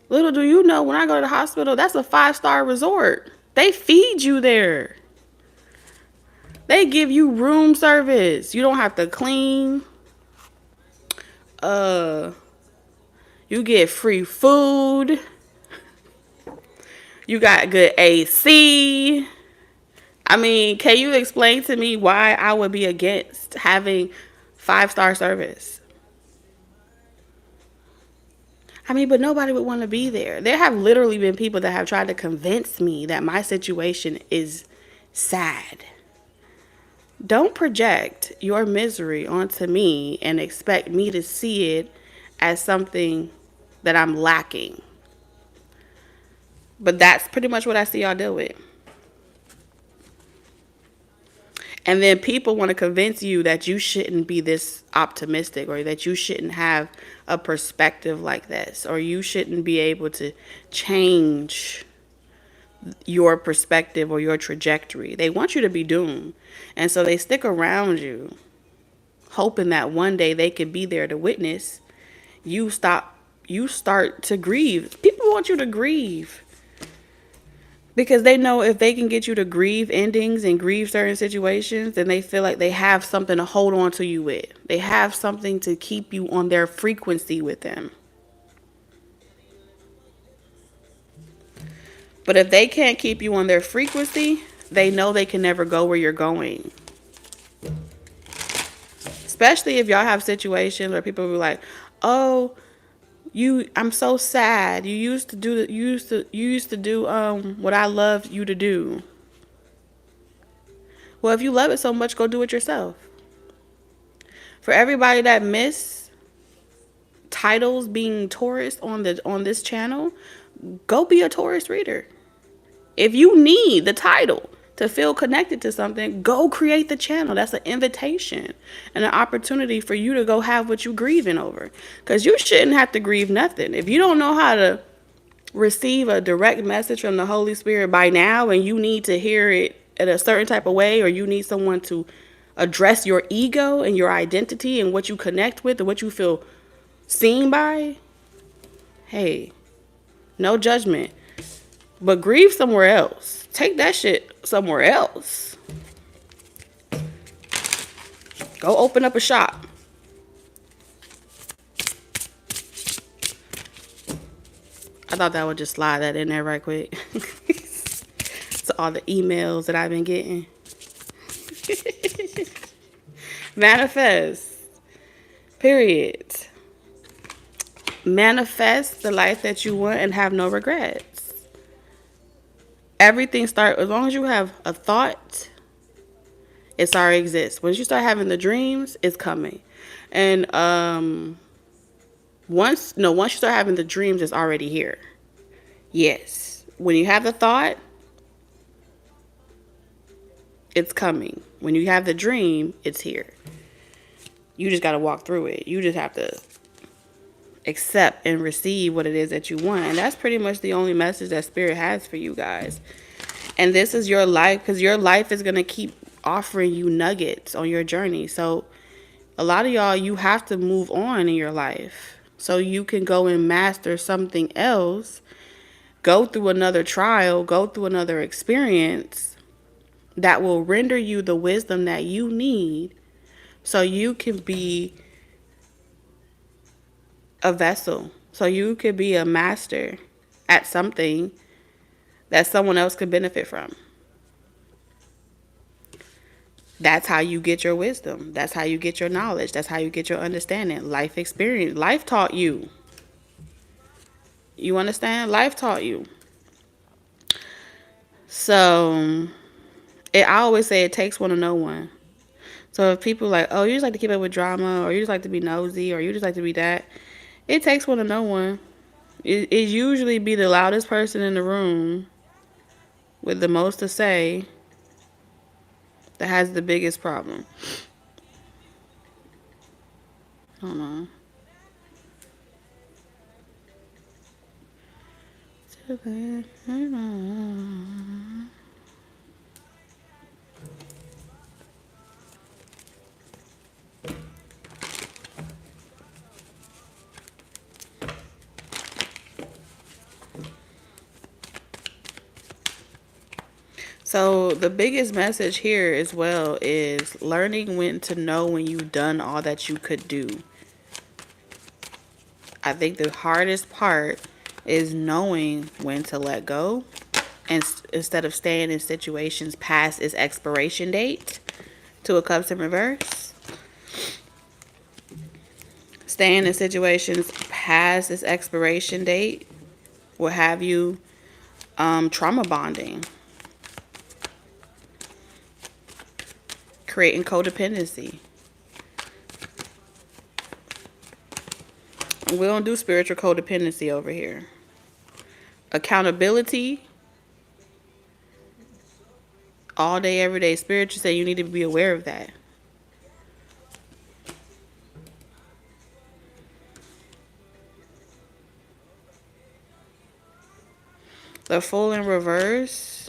Little do you know, when I go to the hospital, that's a 5-star resort. They feed you there. They give you room service. You don't have to clean. You get free food. You got good AC. I mean, can you explain to me why I would be against having 5-star service? I mean, but nobody would want to be there. There have literally been people that have tried to convince me that my situation is sad. Don't project your misery onto me and expect me to see it as something that I'm lacking. But that's pretty much what I see y'all deal with. And then people want to convince you that you shouldn't be this optimistic, or that you shouldn't have a perspective like this, or you shouldn't be able to change your perspective or your trajectory. They want you to be doomed. And so they stick around you, hoping that one day they could be there to witness you start to grieve. People want you to grieve. Because they know if they can get you to grieve endings and grieve certain situations, then they feel like they have something to hold on to you with. They have something to keep you on their frequency with them. But if they can't keep you on their frequency, they know they can never go where you're going. Especially if y'all have situations where people be like, "Oh, I'm so sad. You used to do what I loved you to do." Well, if you love it so much, go do it yourself. For everybody that miss titles being tourist on this channel, go be a tourist reader. If you need the title to feel connected to something, go create the channel. That's an invitation and an opportunity for you to go have what you grieving over. Because you shouldn't have to grieve nothing. If you don't know how to receive a direct message from the Holy Spirit by now, and you need to hear it in a certain type of way, or you need someone to address your ego and your identity and what you connect with and what you feel seen by, hey, no judgment. But grieve somewhere else. Take that shit somewhere else. Go open up a shop. I thought that would just slide that in there right quick. So all the emails that I've been getting. Manifest. Period. Manifest the life that you want and have no regrets. Everything starts, as long as you have a thought, it already exists. Once you start having the dreams, it's coming. And once you start having the dreams, it's already here. Yes. When you have the thought, it's coming. When you have the dream, it's here. You just got to walk through it. You just have to accept and receive what it is that you want. And that's pretty much the only message that Spirit has for you guys. And this is your life, because your life is going to keep offering you nuggets on your journey. So a lot of y'all, you have to move on in your life so you can go and master something else, go through another trial, go through another experience that will render you the wisdom that you need so you can be a vessel, so you could be a master at something that someone else could benefit from. That's how you get your wisdom. That's how you get your knowledge. That's how you get your understanding. Life experience. Life taught you. You understand? Life taught you. So, I always say it takes one to know one. So if people are like, oh, you just like to keep up with drama, or you just like to be nosy, or you just like to be that, it takes one to know one. It usually be the loudest person in the room with the most to say that has the biggest problem. Hold on. So the biggest message here as well is learning when to know when you've done all that you could do. I think the hardest part is knowing when to let go and instead of staying in situations past its expiration date. Two of Cups in reverse. Staying in situations past its expiration date will have you trauma bonding, creating codependency. We don't do spiritual codependency over here. Accountability, all day, every day. Spiritual say you need to be aware of that. The Fool in reverse.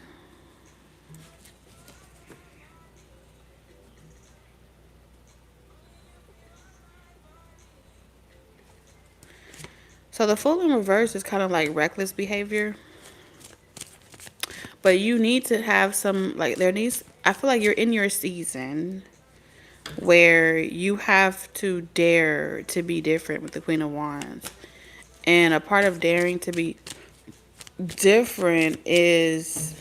So the Fool in reverse is kind of like reckless behavior. But you need to have some, like, I feel like you're in your season where you have to dare to be different with the Queen of Wands. And a part of daring to be different is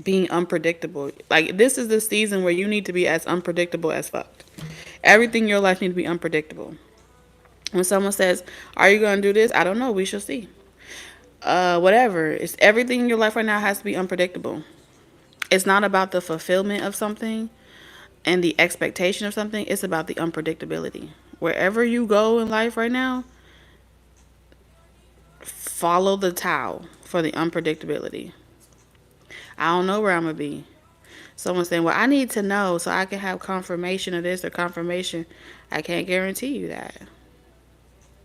being unpredictable. Like, this is the season where you need to be as unpredictable as fuck. Everything in your life needs to be unpredictable. When someone says, are you going to do this? I don't know. We shall see. Whatever. It's everything in your life right now has to be unpredictable. It's not about the fulfillment of something and the expectation of something. It's about the unpredictability. Wherever you go in life right now, follow the Tao for the unpredictability. I don't know where I'm going to be. Someone's saying, well, I need to know so I can have confirmation of this or confirmation. I can't guarantee you that.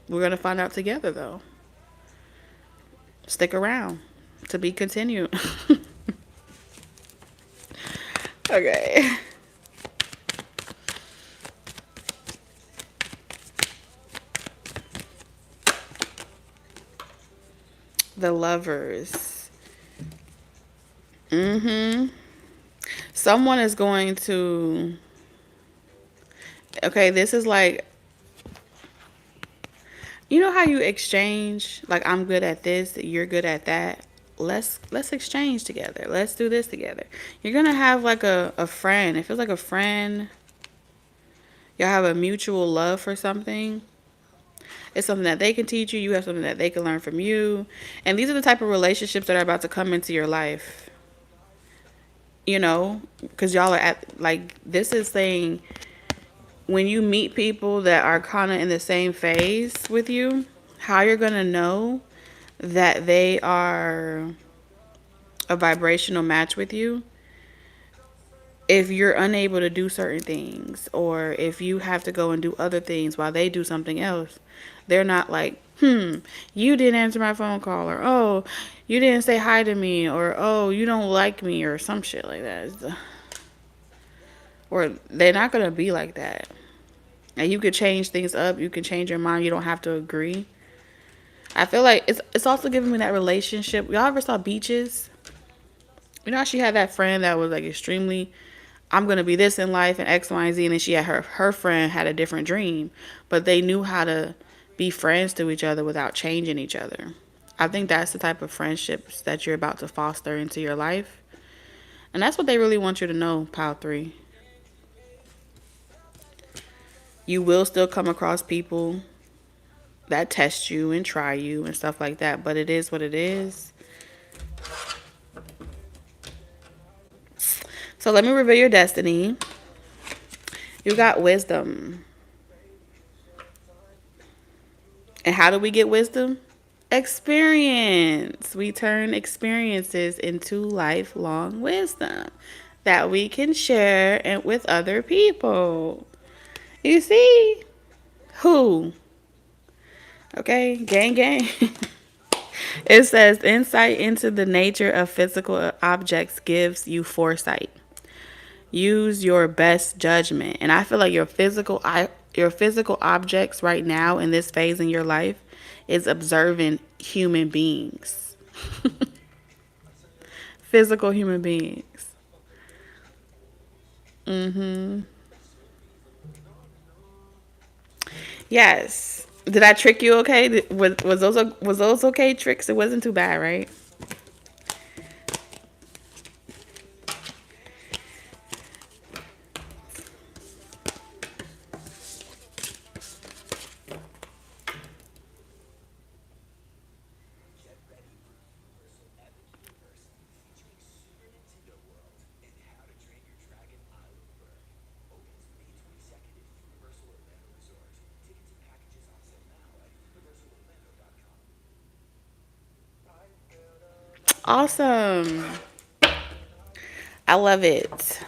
We're going to find out together, though. Stick around to be continued. Okay. The Lovers. Someone is going to... Okay, this is like... You know how you exchange? Like, I'm good at this, you're good at that. Let's exchange together. Let's do this together. You're going to have like a friend. It feels like a friend. Y'all have a mutual love for something. It's something that they can teach you. You have something that they can learn from you. And these are the type of relationships that are about to come into your life. You know, because y'all are at, like, this is saying when you meet people that are kind of in the same phase with you, how you're going to know that they are a vibrational match with you. If you're unable to do certain things, or if you have to go and do other things while they do something else, they're not like, you didn't answer my phone call, or, oh, you didn't say hi to me, or, oh, you don't like me, or some shit like that. Or they're not going to be like that. And you could change things up. You can change your mind. You don't have to agree. I feel like it's also giving me that relationship. Y'all ever saw Beaches? You know how she had that friend that was like extremely, I'm going to be this in life and X, Y, and Z. And then she had her friend had a different dream. But they knew how to be friends to each other without changing each other. I think that's the type of friendships that you're about to foster into your life. And that's what they really want you to know, Pile 3. You will still come across people that test you and try you and stuff like that. But it is what it is. So let me reveal your destiny. You got wisdom. And how do we get wisdom? Experience. We turn experiences into lifelong wisdom that we can share and with other people. You see? Who? Okay, gang, gang. It says insight into the nature of physical objects gives you foresight. Use your best judgment. And I feel like your physical objects right now in this phase in your life is observing human beings. Physical human beings. Yes. Did I trick you okay? Was those okay tricks? It wasn't too bad, right? awesome. I love it.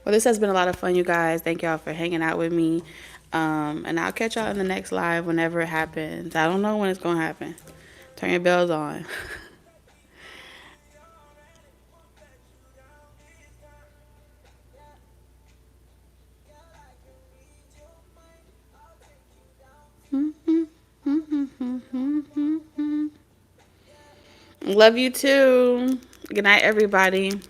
Well, this has been a lot of fun, you guys. Thank y'all for hanging out with me. And I'll catch y'all in the next live whenever it happens. I don't know when it's going to happen. Turn your bells on. Love you too. Good night, everybody.